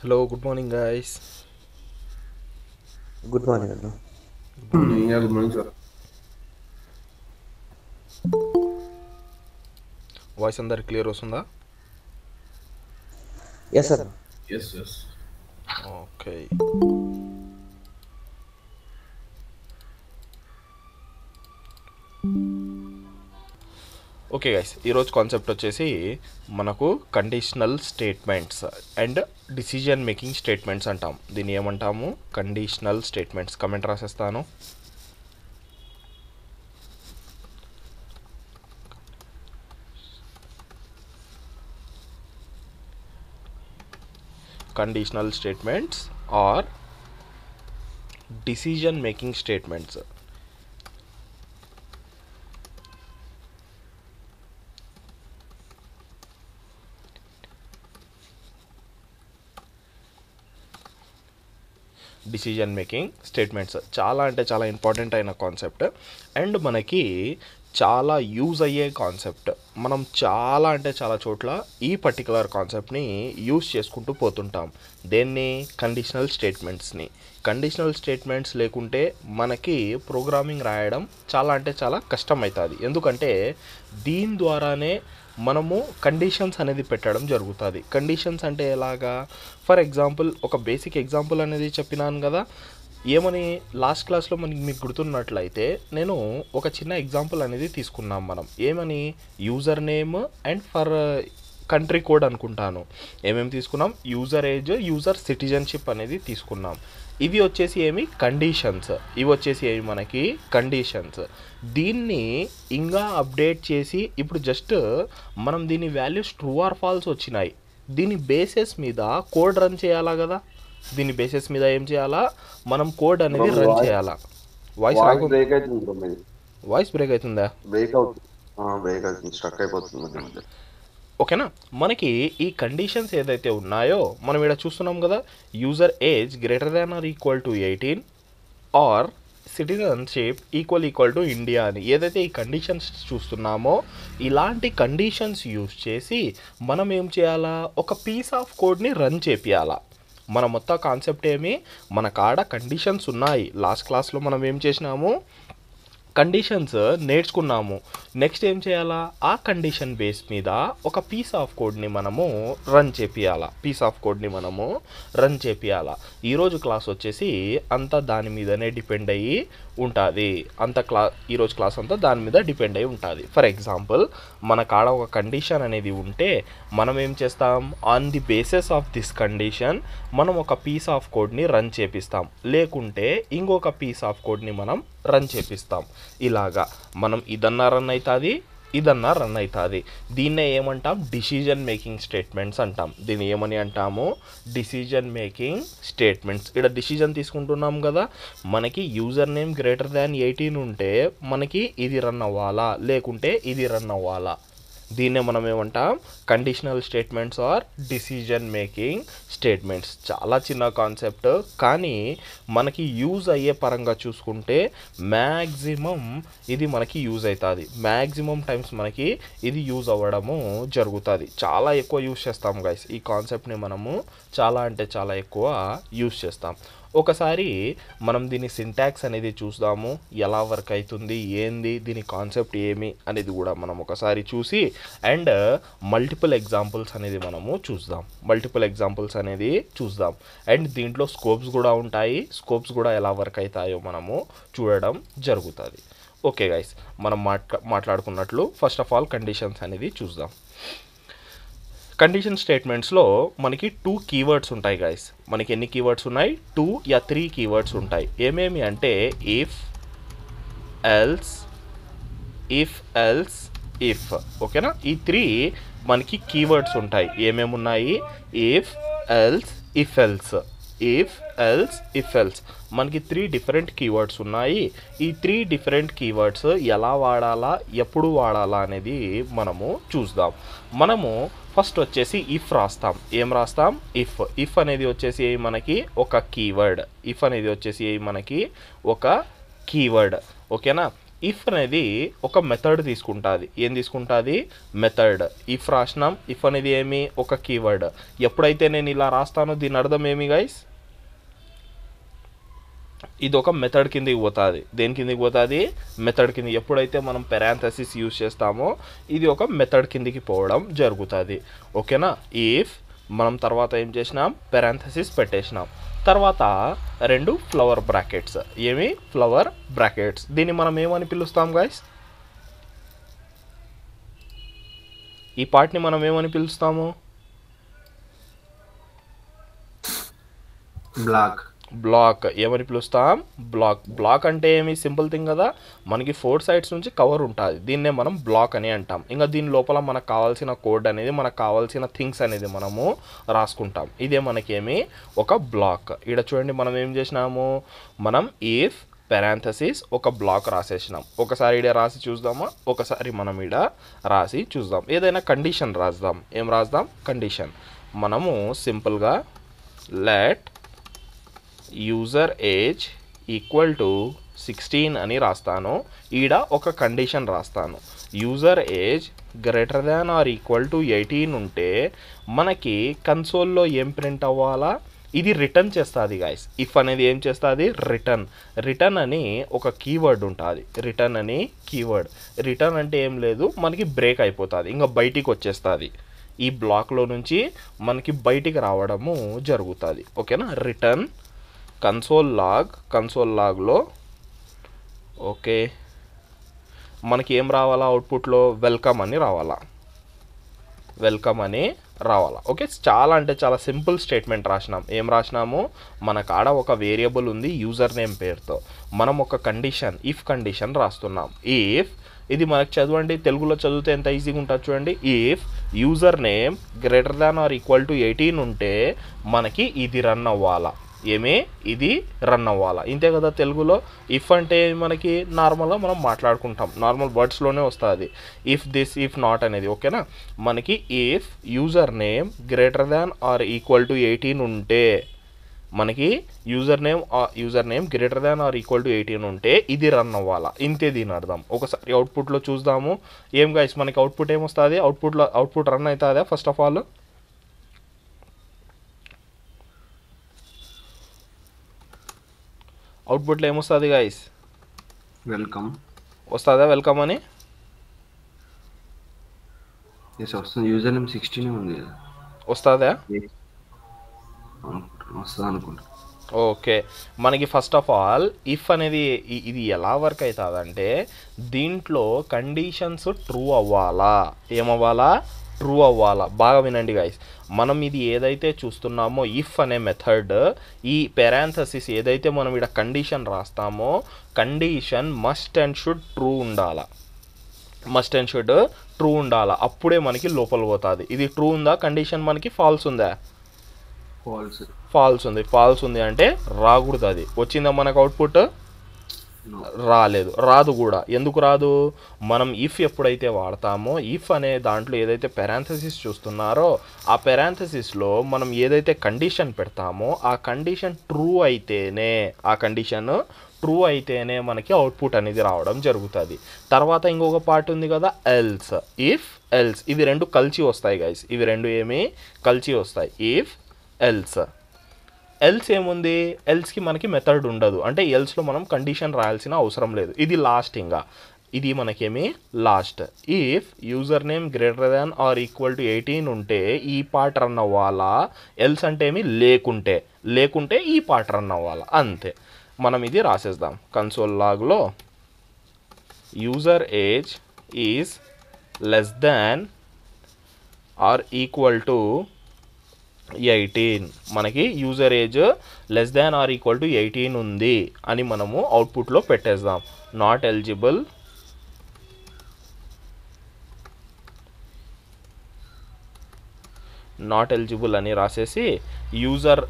Hello, good morning, guys. Good morning, Anna. Good morning. Yeah, good morning, sir. Voice అందరికి clear వస్తుందా? Yes, Anna. Yes, yes. Okay. Okay guys, ఈరోజు concept వచ్చేసి మనకు conditional statements and decision making statements అంటాం. దీన్ని ఏమంటాము? Conditional statements. Comment రాసేస్తాను. Conditional statements or decision making statements. Decision making statements చాలా అంటే చాలా ఇంపార్టెంట్ అయిన కాన్సెప్ట్ అండ్ మనకి చాలా యూజ్ అయ్యే కాన్సెప్ట్. మనం చాలా అంటే చాలా చోట్ల ఈ పర్టికులర్ కాన్సెప్ట్ని యూజ్ చేసుకుంటూ పోతుంటాం. దేన్ని? కండిషనల్ స్టేట్మెంట్స్ని. కండిషనల్ స్టేట్మెంట్స్ లేకుంటే మనకి ప్రోగ్రామింగ్ రాయడం చాలా అంటే చాలా కష్టం అవుతుంది. ఎందుకంటే దీని ద్వారానే మనము కండిషన్స్ అనేది పెట్టడం జరుగుతుంది. కండిషన్స్ అంటే ఎలాగా? ఫర్ ఎగ్జాంపుల్, ఒక బేసిక్ ఎగ్జాంపుల్ అనేది చెప్పినాను కదా. ఏమని లాస్ట్ క్లాస్లో మీకు గుర్తున్నట్లయితే నేను ఒక చిన్న ఎగ్జాంపుల్ అనేది తీసుకున్నాం మనం. ఏమని? User name and for country code అనుకుంటాను. ఏమేమి తీసుకున్నాం? యూజర్ ఏజ్, యూజర్ సిటిజన్షిప్ అనేది తీసుకున్నాం. ఇవి వచ్చేసి ఏమి? కండిషన్స్. ఇవి వచ్చేసి ఏమి? మనకి కండిషన్స్. దీన్ని ఇంకా అప్డేట్ చేసి ఇప్పుడు జస్ట్ మనం దీని వాల్యూస్ ట్రూ ఆర్ ఫాల్స్ వచ్చినాయి. దీని బేసిస్ మీద కోడ్ రన్ చేయాలా కదా. దీని బేసిస్ మీద ఏం చేయాలా? మనం కోడ్ అనేది రన్ చేయాలా. వాయిస్ వాయిస్ రాకుండా. బ్రేక్ అవుతుంది బ్రో మీది. వాయిస్ బ్రేక్ అవుతుందా? బ్రేక్ అవుతుంది. బ్రేక్ అవుతుంది, స్ట్రక్ అయిపోతుంది మధ్య మధ్య. ఓకేనా. మనకి ఈ కండిషన్స్ ఏదైతే ఉన్నాయో మనం ఇక్కడ చూస్తున్నాం కదా. User age greater than or equal to 18 or citizenship equal to India అని ఏదైతే ఈ కండిషన్స్ చూస్తున్నామో, ఇలాంటి కండిషన్స్ యూజ్ చేసి మనం ఏం చేయాలా? ఒక పీస్ ఆఫ్ కోడ్ని రన్ చేపియాలా. మన మొత్తం కాన్సెప్ట్ ఏమి? మన కాడ కండిషన్స్ ఉన్నాయి. లాస్ట్ క్లాస్లో మనం ఏం చేసినాము? కండిషన్స్ నేర్చుకున్నాము. నెక్స్ట్ ఏం చేయాలా? ఆ కండిషన్ బేస్ మీద ఒక పీస్ ఆఫ్ కోడ్ని మనము రన్ చేపియాలా. పీస్ ఆఫ్ కోడ్ని మనము రన్ చేపియాలా. ఈరోజు క్లాస్ వచ్చేసి అంతా దాని మీదనే డిపెండ్ అయ్యి ఉంటుంది. ఈరోజు క్లాస్ అంతా దాని మీద డిపెండ్ అయ్యి ఉంటుంది. ఫర్ ఎగ్జాంపుల్, మన కాడ ఒక కండిషన్ అనేది ఉంటే మనం ఏం చేస్తాం? On the basis of this condition మనం ఒక పీస్ ఆఫ్ కోడ్ని రన్ చేపిస్తాం. లేకుంటే ఇంకొక పీస్ ఆఫ్ కోడ్ని మనం రన్ చేపిస్తాం. ఇలాగా మనం ఇదన్నా రన్ అవుతుంది, ఇదన్నా రన్ అవుతుంది. దీన్నే ఏమంటాం? డిసిజన్ మేకింగ్ స్టేట్మెంట్స్ అంటాం. దీన్ని ఏమని అంటాము? Decision making statements. ఇక్కడ డిసిజన్ తీసుకుంటున్నాం కదా. మనకి యూజర్ నేమ్ గ్రేటర్ దాన్ 18 ఉంటే మనకి ఇది రన్ అవ్వాలా, లేకుంటే ఇది రన్ అవ్వాలా. దీన్నే మనం ఏమంటాం? Conditional statements or decision making statements. చాలా చిన్న కాన్సెప్ట్, కానీ మనకి యూజ్ అయ్యే పరంగా చూసుకుంటే మ్యాక్సిమం ఇది మనకి యూజ్ అవుతుంది. మ్యాక్సిమం టైమ్స్ మనకి ఇది యూజ్ అవ్వడము జరుగుతుంది. చాలా ఎక్కువ యూజ్ చేస్తాం గైస్. ఈ కాన్సెప్ట్ని మనము చాలా అంటే చాలా ఎక్కువ యూజ్ చేస్తాం. ఒకసారి మనం దీని సింటాక్స్ అనేది చూద్దాము. ఎలా వర్క్ అవుతుంది, ఏంది, దీని కాన్సెప్ట్ ఏమి అనేది కూడా మనం ఒకసారి చూసి అండ్ మల్టిపుల్ ఎగ్జాంపుల్స్ అనేది మనము చూద్దాం. అండ్ దీంట్లో స్కోప్స్ కూడా ఉంటాయి. స్కోప్స్ కూడా ఎలా వర్క్ అవుతాయో మనము చూడడం జరుగుతుంది. ఓకే గైస్, మనం మాట్లాడుకున్నట్లు ఫస్ట్ ఆఫ్ ఆల్ కండిషన్స్ అనేది చూద్దాం. కండిషన్ స్టేట్మెంట్స్లో మనకి 2 కీవర్డ్స్ ఉంటాయి గైస్. మనకి ఎన్ని కీవర్డ్స్ ఉన్నాయి? 2 యా 3 కీవర్డ్స్ ఉంటాయి. ఏమేమి అంటే ఇఫ్, ఎల్స్, ఇఫ్. ఓకేనా. ఈ 3 మనకి కీవర్డ్స్ ఉంటాయి. ఏమేమి ఉన్నాయి? If, else, if else. మనకి 3 డిఫరెంట్ కీవర్డ్స్ ఉన్నాయి. ఈ 3 డిఫరెంట్ కీవర్డ్స్ ఎలా వాడాలా, ఎప్పుడు వాడాలా అనేది మనము చూద్దాం. మనము ఫస్ట్ వచ్చేసి ఇఫ్ రాస్తాం. ఏం రాస్తాం? ఇఫ్ అనేది వచ్చేసి మనకి ఒక కీవర్డ్. ఓకేనా. ఇఫ్ అనేది ఒక మెథడ్ తీసుకుంటుంది. ఏం తీసుకుంటుంది? మెథడ్. ఇఫ్ రాసినాం. ఇఫ్ అనేది ఏమి? ఒక కీవర్డ్. ఎప్పుడైతే నేను ఇలా రాస్తానో దీని అర్థం ఏమి గైస్? ఇది ఒక మెథడ్ కిందకి పోతుంది. దేని కిందకి పోతుంది? మెథడ్ కింద. ఎప్పుడైతే మనం పెరాంథసిస్ యూజ్ చేస్తామో ఇది ఒక మెథడ్ కిందికి పోవడం జరుగుతుంది. ఓకేనా? ఇఫ్ మనం తర్వాత ఏం చేసినాం? పెరాంథసిస్ పెట్టేసినాం. తర్వాత 2 ఫ్లవర్ బ్రాకెట్స్. ఏమి? Flower brackets. దీన్ని మనం ఏమని పిలుస్తాం గైస్? ఈ పార్ట్ని మనం ఏమని పిలుస్తాము? బ్లాక్. ఏమని పిలుస్తాం? బ్లాక్. బ్లాక్ అంటే ఏమి? సింపుల్ థింగ్ కదా, మనకి 4 సైడ్స్ నుంచి కవర్ ఉంటుంది. దీన్నే మనం బ్లాక్ అని అంటాం. ఇంకా దీని లోపల మనకు కావాల్సిన కోడ్ అనేది, మనకు కావాల్సిన థింగ్స్ అనేది మనము రాసుకుంటాం. ఇదే మనకేమి? ఒక బ్లాక్. ఇక్కడ చూడండి మనం ఏం చేసినాము? మనం ఇఫ్ పెరాంథసిస్ ఒక బ్లాక్ రాసేసినాం. ఒకసారి ఇక్కడ రాసి చూద్దామా? ఒకసారి మనం ఇక్కడ రాసి చూద్దాం. ఏదైనా కండిషన్ రాద్దాం. ఏం రాద్దాం? కండిషన్. మనము సింపుల్గా let user age equal to 16 అని రాస్తాను. ఈడ ఒక కండిషన్ రాస్తాను. User age greater than or equal to 18 ఉంటే మనకి కన్సోల్లో ఏం ప్రింట్ అవ్వాలా? ఇది రిటర్న్ చేస్తుంది గాయస్. ఇఫ్ అనేది ఏం చేస్తుంది? రిటర్న్. రిటర్న్ అని ఒక కీవర్డ్ ఉంటుంది. రిటర్న్ అని కీవర్డ్. రిటర్న్ అంటే ఏం లేదు, మనకి బ్రేక్ అయిపోతుంది, ఇంకా బయటికి వచ్చేస్తుంది. ఈ బ్లాక్లో నుంచి మనకి బయటికి రావడము జరుగుతుంది. ఓకేనా? రిటర్న్ కన్సోల్ లాగ్లో ఓకే మనకి ఏం రావాలా? అవుట్పుట్లో వెల్కమ్ అని రావాలా. ఓకే, చాలా అంటే చాలా సింపుల్ స్టేట్మెంట్ రాసినాం. ఏం రాసినాము? మన కాడ ఒక వేరియబుల్ ఉంది యూజర్ నేమ్ పేరుతో. మనం ఒక కండిషన్, ఇఫ్ కండిషన్ రాస్తున్నాం. ఇఫ్ ఇది మనకు చదవండి, తెలుగులో చదివితే ఎంత ఈజీగా ఉంటుంది చూడండి. If user name greater than or equal to 18 ఉంటే మనకి ఇది రన్ అవ్వాలా. ఏమే? ఇది రన్ అవ్వాలా. ఇంతే కదా తెలుగులో. ఇఫ్ అంటే మనకి నార్మల్గా మనం మాట్లాడుకుంటాం, నార్మల్ వర్డ్స్లోనే వస్తుంది ఇఫ్ దిస్ ఇఫ్ నాట్ అనేది. ఓకేనా? మనకి if user name greater than or equal to 18 ఉంటే, మనకి user name greater than or equal to 18 ఉంటే ఇది రన్ అవ్వాలా. ఇంతే దీని అర్థం. ఒకసారి అవుట్పుట్లో చూద్దాము. ఏం గైస్ మనకి అవుట్పుట్ ఏమొస్తుంది? అవుట్పుట్ రన్ అవుతుందా? ఫస్ట్ ఆఫ్ ఆల్ అవుట్పుట్లో ఏమొస్తుంది గైస్? వెల్కమ్ వస్తుందా? వెల్కమ్ అని వస్తుంది. యూజర్ నేమ్ 16 ఉంది కదా, వస్తుందా? వస్తుంది అనుకుంటా. ఓకే, మనకి ఫస్ట్ ఆఫ్ ఆల్ ఇఫ్ అనేది ఇది ఎలా వర్క్ అవుతుందంటే, దీంట్లో కండిషన్స్ ట్రూ అవ్వాలా. ఏమవ్వాలా? ట్రూ అవ్వాలా. బాగా వినండి గైస్. మనం ఇది ఏదైతే చూస్తున్నామో ఇఫ్ అనే మెథడ్, ఈ పెరాంథసిస్ ఏదైతే మనం ఇక్కడ కండిషన్ రాస్తామో, condition must and should true ఉండాలా. అప్పుడే మనకి లోపల పోతుంది. ఇది ట్రూ ఉందా? కండిషన్ మనకి ఫాల్స్ ఉందా? ఫాల్స్ ఉంది అంటే రాకూడదు. అది వచ్చిందా మనకు అవుట్పుట్? రాదు కూడా. ఎందుకు రాదు? మనం ఇఫ్ ఎప్పుడైతే వాడతామో, ఇఫ్ అనే దాంట్లో ఏదైతే పెరాంథసిస్ చూస్తున్నారో ఆ పెరాంథసిస్లో మనం ఏదైతే కండిషన్ పెడతామో ఆ కండిషన్ ట్రూ అయితేనే మనకి అవుట్పుట్ అనేది రావడం జరుగుతుంది. తర్వాత ఇంకొక పార్ట్ ఉంది కదా, ఎల్స్. ఇఫ్ ఎల్స్ ఇవి రెండు కలిసి వస్తాయి గైస్. ఇవి రెండు ఏమి కలిసి వస్తాయి? ఇఫ్ ఎల్స్ ఏముంది? ఎల్స్కి మనకి మెథడ్ ఉండదు. అంటే ఎల్స్లో మనం కండిషన్ రాయాల్సిన అవసరం లేదు. ఇది లాస్ట్. ఇంకా ఇది మనకేమి last. If user name greater than or equal to 18 ఉంటే ఈ పార్ట్ రన్ అవ్వాలా. ఎల్స్ అంటే ఏమి? లేకుంటే ఈ పార్ట్ రన్ అవ్వాలా. అంతే. మనం ఇది రాసేద్దాం. కన్సోల్ లాగ్లో user age is less than or equal to 18. మనకి user age less than or equal to 18 ఉంది అని మనము అవుట్పుట్లో పెట్టేద్దాం. నాట్ ఎలిజిబుల్ అని రాసేసి user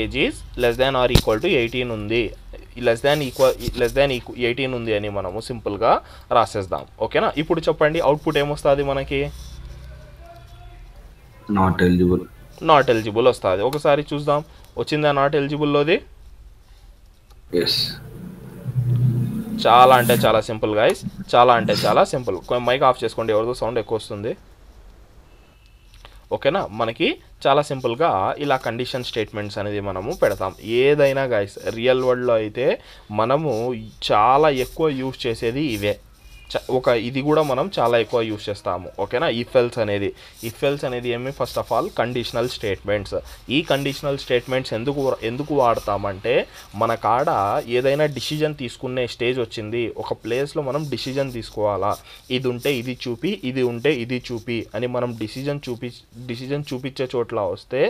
age is less than or equal to 18 ఉంది, లెస్ దాన్ 18 ఉంది అని మనము సింపుల్గా రాసేద్దాం. ఓకేనా? ఇప్పుడు చెప్పండి అవుట్పుట్ ఏమొస్తుంది మనకి? నాట్ ఎలిజిబుల్ వస్తుంది. ఒకసారి చూద్దాం, వచ్చిందా నాట్ ఎలిజిబుల్లోది? చాలా అంటే చాలా సింపుల్ గైస్, చాలా అంటే చాలా సింపుల్. మైక్ ఆఫ్ చేసుకోండి, ఎవరిదో సౌండ్ ఎక్కువ వస్తుంది. ఓకేనా, మనకి చాలా సింపుల్గా ఇలా కండిషన్ స్టేట్మెంట్స్ అనేది మనము పెడతాం. ఏదైనా గైస్ రియల్ వరల్డ్లో అయితే మనము చాలా ఎక్కువ యూజ్ చేసేది ఇవే. ఇది కూడా మనం చాలా ఎక్కువ యూజ్ చేస్తాము. ఓకేనా, ఇఫ్ ఎల్స్ అనేది ఏమి, first of all conditional statements. ఈ కండిషనల్ స్టేట్మెంట్స్ ఎందుకు వాడతామంటే మన కాడ ఏదైనా డిసిజన్ తీసుకునే స్టేజ్ వచ్చింది, ఒక ప్లేస్లో మనం డిసిజన్ తీసుకోవాలా, ఇది ఉంటే ఇది చూపి, ఇది ఉంటే ఇది చూపి అని మనం డిసిజన్ చూపించే చోట్ల వస్తే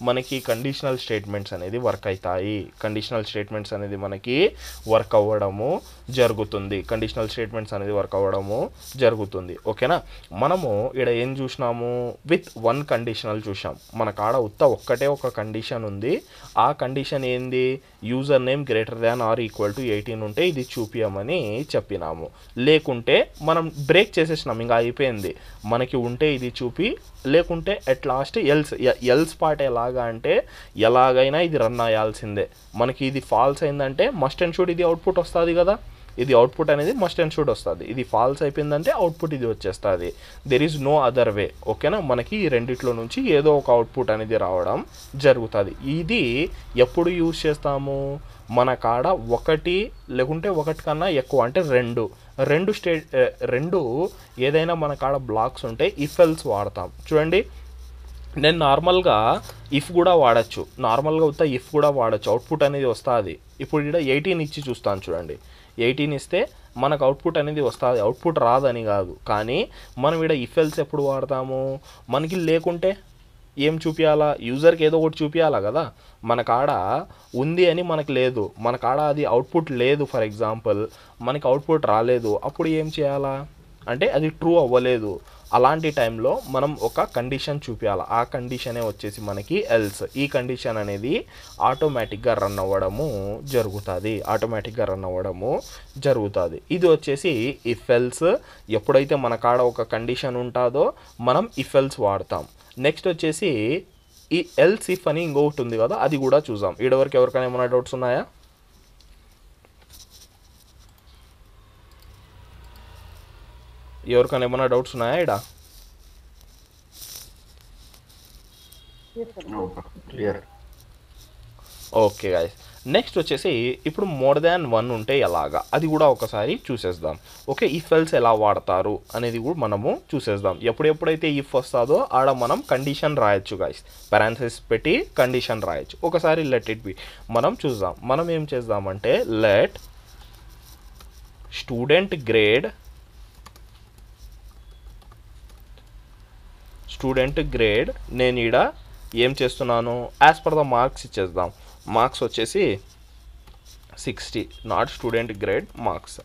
మనకి కండిషనల్ స్టేట్మెంట్స్ అనేది వర్క్ అవుతాయి. కండిషనల్ స్టేట్మెంట్స్ అనేది మనకి వర్క్ అవ్వడము జరుగుతుంది. ఓకేనా, మనము ఇక్కడ ఏం చూసినాము, విత్ వన్ కండిషనల్ చూసాం. మన కాడ ఒక్కటే ఒక కండిషన్ ఉంది. ఆ కండిషన్ ఏంది, user name greater than or equal to 18 ఉంటే ఇది చూపించమని చెప్పినాము. లేకుంటే మనం బ్రేక్ చేసేసినాం, ఇంకా అయిపోయింది. మనకి ఉంటే ఇది చూపి, లేకుంటే అట్ లాస్ట్ ఎల్స్ పార్ట్ ఎలాగా అంటే ఎలాగైనా ఇది రన్ అయ్యాల్సిందే. మనకి ఇది ఫాల్స్ అయిందంటే మస్ట్ అండ్ షుడ్ ఇది అవుట్పుట్ వస్తుంది కదా, ఇది అవుట్పుట్ అనేది మస్ట్ అండ్ షుడ్ వస్తుంది. ఇది ఫాల్స్ అయిపోయిందంటే అవుట్పుట్ ఇది వచ్చేస్తుంది. There is no other way. ఓకేనా, మనకి ఈ రెండిట్లో నుంచి ఏదో ఒక అవుట్పుట్ అనేది రావడం జరుగుతుంది. ఇది ఎప్పుడు యూజ్ చేస్తాము, మన కాడ ఒకటి లేకుంటే ఒకటి కన్నా ఎక్కువ అంటే రెండు ఏదైనా మన కాడ బ్లాక్స్ ఉంటే ఇఫ్ ఎల్స్ వాడతాం. చూడండి, నేను నార్మల్గా ఇఫ్ కూడా వాడచ్చు, అవుట్పుట్ అనేది వస్తుంది. ఇప్పుడు ఇక్కడ 18 ఇచ్చి చూస్తాను, చూడండి 18 ఇస్తే మనకు అవుట్పుట్ అనేది వస్తుంది. అవుట్పుట్ రాదని కాదు, కానీ మనం ఇక్కడ ఇఫ్ ఎల్స్ ఎప్పుడు వాడతాము, మనకి లేకుంటే ఏం చూపించాలా, యూజర్కి ఏదో ఒకటి చూపించాలా కదా. మన కాడ ఉంది అని మనకు లేదు, మన కాడ అది అవుట్పుట్ లేదు, ఫర్ ఎగ్జాంపుల్ మనకి అవుట్పుట్ రాలేదు, అప్పుడు ఏం చేయాలా అంటే అది ట్రూ అవ్వలేదు. అలాంటి టైంలో మనం ఒక కండిషన్ చూపించాలి. ఆ కండిషనే వచ్చేసి మనకి ఎల్స్. ఈ కండిషన్ అనేది ఆటోమేటిక్గా రన్ అవ్వడము జరుగుతుంది. ఇది వచ్చేసి ఇఫ్ ఎల్స్. ఎప్పుడైతే మన కాడ ఒక కండిషన్ ఉంటుందో మనం ఇఫ్ ఎల్స్ వాడతాం. నెక్స్ట్ వచ్చేసి ఈ ఎల్స్ ఇఫ్ అని ఇంకొకటి ఉంది కదా, అది కూడా చూద్దాం. ఇప్పటివరకు ఎవరికైనా ఏమైనా డౌట్స్ ఉన్నాయా? ఎవరికైనా ఏమైనా డౌట్స్ ఉన్నాయా ఇక్కడ? ఓకే గాయ్స్, నెక్స్ట్ వచ్చేసి ఇప్పుడు మోర్ దాన్ 1 ఉంటే ఎలాగా, అది కూడా ఒకసారి చూసేద్దాం. ఓకే, ఇఫ్ ఎల్స్ ఎలా వాడతారు అనేది కూడా మనము చూసేద్దాం. ఎప్పుడైతే ఇఫ్ వస్తుందో ఆడ మనం కండిషన్ రాయొచ్చు గాయ్స్, పారాంథసిస్ పెట్టి కండిషన్ రాయొచ్చు. ఒకసారి లెట్ ఇట్ బి మనం చూద్దాం. మనం ఏం చేద్దామంటే లెట్ స్టూడెంట్ గ్రేడ్ నేను ఈడ ఏం చేస్తున్నాను, యాజ్ పర్ ద మార్క్స్ ఇచ్చేద్దాం. మార్క్స్ వచ్చేసి 60, నాట్ స్టూడెంట్ గ్రేడ్ మార్క్స్.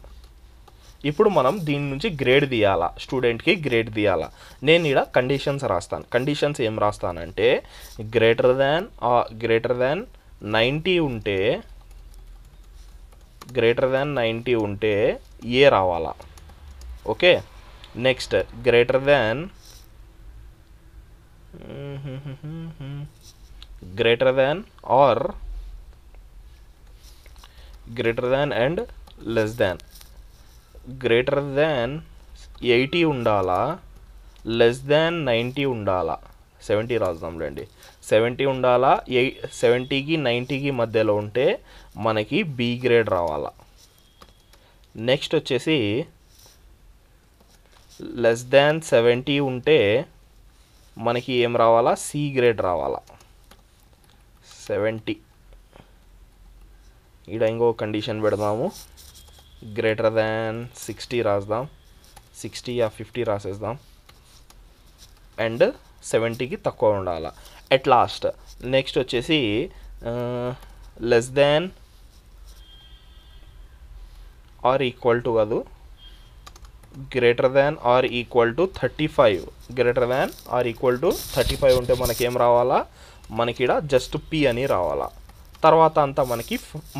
ఇప్పుడు మనం దీని నుంచి గ్రేడ్ తీయాలా, స్టూడెంట్కి గ్రేడ్ తీయాలా. నేను ఈడ కండిషన్స్ రాస్తాను. కండిషన్స్ ఏం రాస్తానంటే గ్రేటర్ దాన్ 90 ఉంటే ఏ రావాలా. Okay, next greater than and less than. Greater than 80 ఉండాలా, లెస్ దాన్ 90 ఉండాలా. 70 రాద్దాంలేండి, 70 ఉండాలా. 70కి 90కి మధ్యలో ఉంటే మనకి బి గ్రేడ్ రావాలా. నెక్స్ట్ వచ్చేసి లెస్ దాన్ 70 ఉంటే మనకి ఏం రావాలా, సి గ్రేడ్ రావాలా. 70 ఈడ ఇంకో కండిషన్ పెడదాము, గ్రేటర్ దాన్ 60 రాద్దాం. 60 या 50 రాసేద్దాం. అండ్ 70కి తక్కువ ఉండాలా. ఎట్ లాస్ట్ నెక్స్ట్ వచ్చేసి less than or equal to కాదు, greater than or equal to 35. Greater than or equal to 35 ఉంటే మనకేం రావాలా, మనకి ఇక్కడ జస్ట్ పి అని రావాలా. తర్వాత అంతా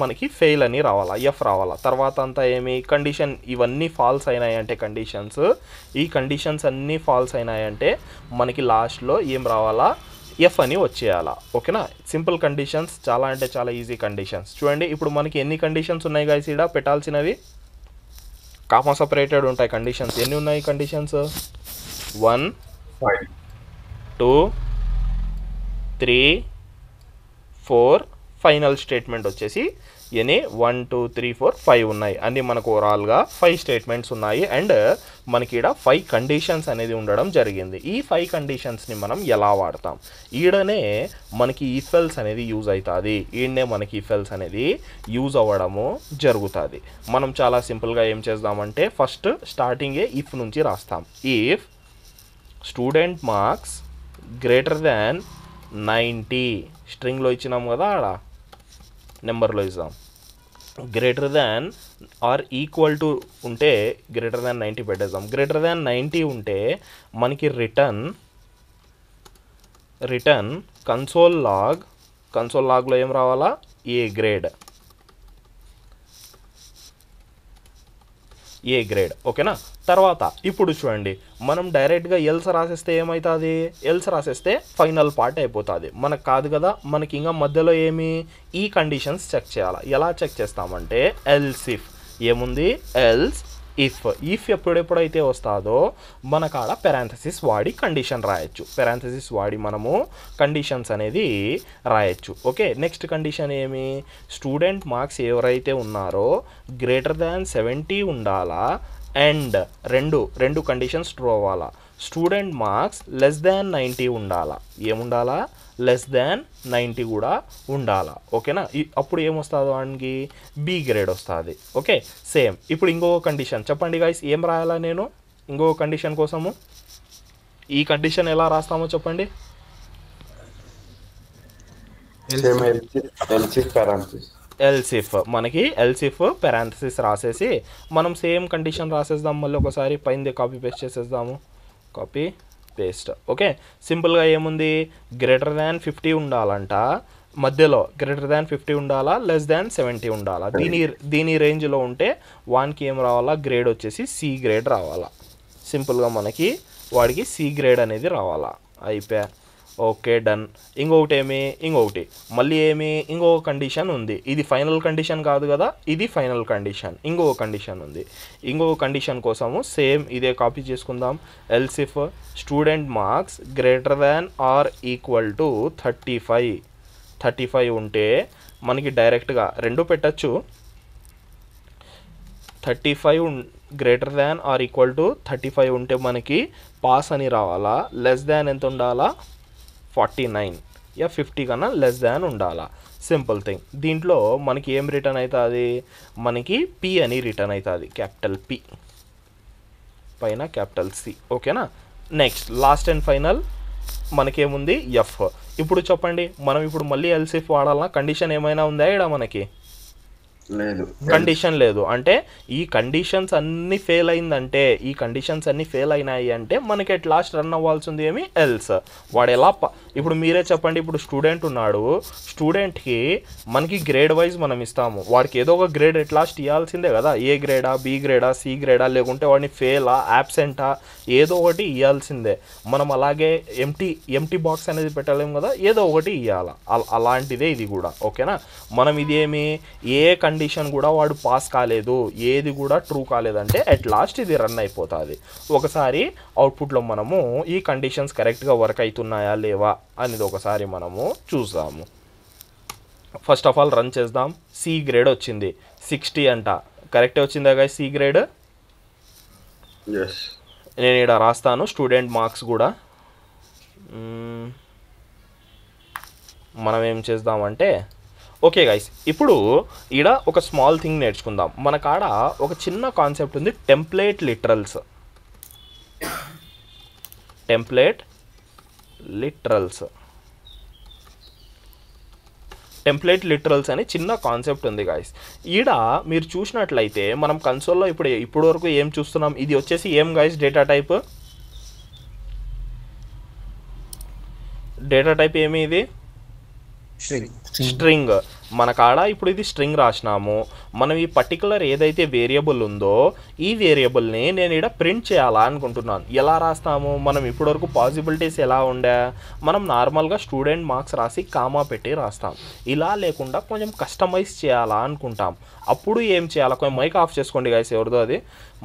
మనకి ఫెయిల్ అని రావాలా, ఎఫ్ రావాలా. తర్వాత అంతా ఏమి కండిషన్ ఇవన్నీ ఫాల్స్ అయినాయంటే ఈ కండిషన్స్ అన్నీ ఫాల్స్ అయినాయంటే మనకి లాస్ట్లో ఏం రావాలా, ఎఫ్ అని వచ్చేయాలా. ఓకేనా, సింపుల్ కండిషన్స్, చాలా అంటే చాలా ఈజీ కండిషన్స్. చూడండి ఇప్పుడు మనకి ఎన్ని కండిషన్స్ ఉన్నాయి గాయ్స్ ఇక్కడ పెట్టాల్సినవి. కామా సపరేటెడ్ ఉంటాయి కండిషన్స్. ఎన్ని ఉన్నాయి కండిషన్స్? 1 2 3 4 ఫైనల్ స్టేట్మెంట్ వచ్చేసి ఎన్ని 1 2 3 4 5 ఉన్నాయి. అన్నీ మనకు ఓవరాల్గా 5 స్టేట్మెంట్స్ ఉన్నాయి. అండ్ మనకి ఈడ 5 కండిషన్స్ అనేది ఉండడం జరిగింది. ఈ 5 కండిషన్స్ని మనం ఎలా వాడతాం? ఈడనే మనకి ఇఫ్ ఎల్స్ అనేది యూజ్ అవుతుంది. ఈడనే మనకి ఇఫ్ ఎల్స్ అనేది యూజ్ అవ్వడము జరుగుతుంది. మనం చాలా సింపుల్గా ఏం చేద్దామంటే ఫస్ట్ స్టార్టింగే ఇఫ్ నుంచి రాస్తాం. ఇఫ్ స్టూడెంట్ మార్క్స్ గ్రేటర్ దాన్ 90 స్ట్రింగ్లో ఇచ్చినాం కదా, ఆడ నెంబర్లో ఇద్దాం. Greater than or equal to ఉంటే గ్రేటర్ దాన్ 90 పెట్టేద్దాం. గ్రేటర్ దాన్ 90 ఉంటే మనకి రిటర్న్ కన్సోల్ లాగ్లో ఏం రావాలా? A grade. ఓకేనా? తర్వాత ఇప్పుడు చూడండి, మనం డైరెక్ట్గా ఎల్స్ రాసేస్తే ఏమవుతుంది? ఎల్స్ రాసేస్తే ఫైనల్ పార్ట్ అయిపోతుంది. మనకు కాదు కదా, మనకి ఇంకా మధ్యలో ఏమి ఈ కండిషన్స్ చెక్ చేయాలి. ఎలా చెక్ చేస్తామంటే ఎల్స్ ఇఫ్ ఏముంది? ఎల్స్ ఇఫ్ ఎప్పుడైతే వస్తుందో మనకు ఆడ పెరాంథసిస్ వాడి కండిషన్ రాయొచ్చు. పెరాంథసిస్ వాడి మనము కండిషన్స్ అనేది రాయొచ్చు. ఓకే, నెక్స్ట్ కండిషన్ ఏమి? స్టూడెంట్ మార్క్స్ ఎవరైతే ఉన్నారో గ్రేటర్ దాన్ 70 ఉండాలా అండ్ రెండు కండిషన్స్ ట్రూ అవ్వాలా. స్టూడెంట్ మార్క్స్ లెస్ దాన్ 90 ఉండాలా. ఏముండాలా? లెస్ దాన్ 90 కూడా ఉండాలా. ఓకేనా? అప్పుడు ఏమొస్తుందో వానికి బి గ్రేడ్ వస్తుంది. Okay, same. ఇప్పుడు ఇంకొక కండిషన్ చెప్పండి గైస్, ఏం రాయాలా నేను ఇంకొక కండిషన్ కోసము? ఈ కండిషన్ ఎలా రాస్తామో చెప్పండి. ఎల్సిఫ్ మనకి ఎల్సిఫ్ పెరాంథసిస్ రాసేసి మనం సేమ్ కండిషన్ రాసేద్దాం. మళ్ళీ ఒకసారి పైన కాపీ పేస్ట్ చేసేద్దాము. Copy paste. ఓకే, సింపుల్గా ఏముంది? గ్రేటర్ దాన్ 50 ఉండాలంట, మధ్యలో గ్రేటర్ దాన్ 50 ఉండాలా, లెస్ దాన్ 70 ఉండాలా. దీని రేంజ్లో ఉంటే వానికి ఏం రావాలా? గ్రేడ్ వచ్చేసి సి గ్రేడ్ రావాలా. సింపుల్గా మనకి వాడికి సి గ్రేడ్ అనేది రావాలా. అయిపోయా. Okay, done. ఇంకొకటి మళ్ళీ ఇంకొక కండిషన్ ఉంది. ఇది ఫైనల్ కండిషన్ కాదు కదా, ఇది ఫైనల్ కండిషన్. ఇంకొక కండిషన్ ఉంది. ఇంకొక కండిషన్ కోసము సేమ్ ఇదే కాపీ చేసుకుందాం. Else if student marks greater than or equal to 35 ఉంటే మనకి డైరెక్ట్గా రెండు పెట్టచ్చు. 35 greater than or equal to 35 ఉంటే మనకి పాస్ అని రావాలా. లెస్ దాన్ ఎంత ఉండాలా? 49 యా 50 కన్నా లెస్ దాన్ ఉండాలా. Simple thing. దీంట్లో మనకి ఏం రిటర్న్ అవుతుంది? మనకి పి అని రిటర్న్ అవుతుంది. క్యాపిటల్ పి పైన క్యాపిటల్ సి. ఓకేనా? నెక్స్ట్ లాస్ట్ అండ్ ఫైనల్ మనకేముంది? ఎఫ్. ఇప్పుడు చెప్పండి, మనం ఇప్పుడు మళ్ళీ ఎల్సిఫ్ వాడాలన్నా కండిషన్ ఏమైనా ఉందా ఇక్కడ? మనకి లేదు, కండిషన్ లేదు. అంటే ఈ కండిషన్స్ అన్నీ ఫెయిల్ అయినాయి అంటే మనకి ఎట్ లాస్ట్ రన్ అవ్వాల్సింది ఏమి? ఎల్స్. వాడు ఎలా ఇప్పుడు మీరే చెప్పండి. ఇప్పుడు స్టూడెంట్ ఉన్నాడు, స్టూడెంట్కి మనకి గ్రేడ్ వైజ్ మనం ఇస్తాము. వాడికి ఏదో ఒక గ్రేడ్ ఎట్ లాస్ట్ ఇవ్వాల్సిందే కదా. ఏ గ్రేడా, బి గ్రేడా, సి గ్రేడా, లేకుంటే వాడిని ఫెయిలా, యాబ్సెంటా, ఏదో ఒకటి ఇవ్వాల్సిందే. మనం అలాగే ఎంటీ బాక్స్ అనేది పెట్టలేము కదా, ఏదో ఒకటి ఇవ్వాలి. అలాంటిదే ఇది కూడా. ఓకేనా? మనం ఇదేమి ఏ కండిషన్ కూడా వాడు పాస్ కాలేదు, ఏది కూడా ట్రూ కాలేదంటే అట్ లాస్ట్ ఇది రన్ అయిపోతుంది. ఒకసారి అవుట్పుట్లో మనము ఈ కండిషన్స్ కరెక్ట్గా వర్క్ అవుతున్నాయా లేవా అనేది ఒకసారి మనము చూద్దాము. ఫస్ట్ ఆఫ్ ఆల్ రన్ చేద్దాం. సి గ్రేడ్ వచ్చింది 60 అంట. కరెక్టే వచ్చిందా గాయ్ సి గ్రేడ్? నేను ఇక్కడ రాస్తాను స్టూడెంట్ మార్క్స్ కూడా. మనం ఏం చేద్దామంటే ఓకే గైస్, ఇప్పుడు ఈడ ఒక స్మాల్ థింగ్ నేర్చుకుందాం. మన కాడ ఒక చిన్న కాన్సెప్ట్ ఉంది, టెంప్లేట్ లిటరల్స్ అని చిన్న కాన్సెప్ట్ ఉంది గైస్. ఈడ మీరు చూసినట్లయితే మనం కన్సోల్లో ఇప్పుడు వరకు ఏం చూస్తున్నాం? ఇది వచ్చేసి ఏం గైస్? డేటా టైప్ ఏమి? ఇది స్ట్రింగ్. మన కాడ ఇప్పుడు ఇది స్ట్రింగ్ రాసినాము, మనం ఈ పర్టికులర్ ఏదైతే వేరియబుల్ ఉందో ఈ వేరియబుల్ని నేను ఇక్కడ ప్రింట్ చేయాలా అనుకుంటున్నాను. ఎలా రాస్తాము? మనం ఇప్పటివరకు పాసిబిలిటీస్ ఎలా ఉండే, మనం నార్మల్గా స్టూడెంట్ మార్క్స్ రాసి కామా పెట్టి రాస్తాం. ఇలా లేకుండా కొంచెం కస్టమైజ్ చేయాలా అనుకుంటాం. అప్పుడు ఏం చేయాలా? కొంచెం మైక్ ఆఫ్ చేసుకోండి గైస్, ఎవరిదో అది.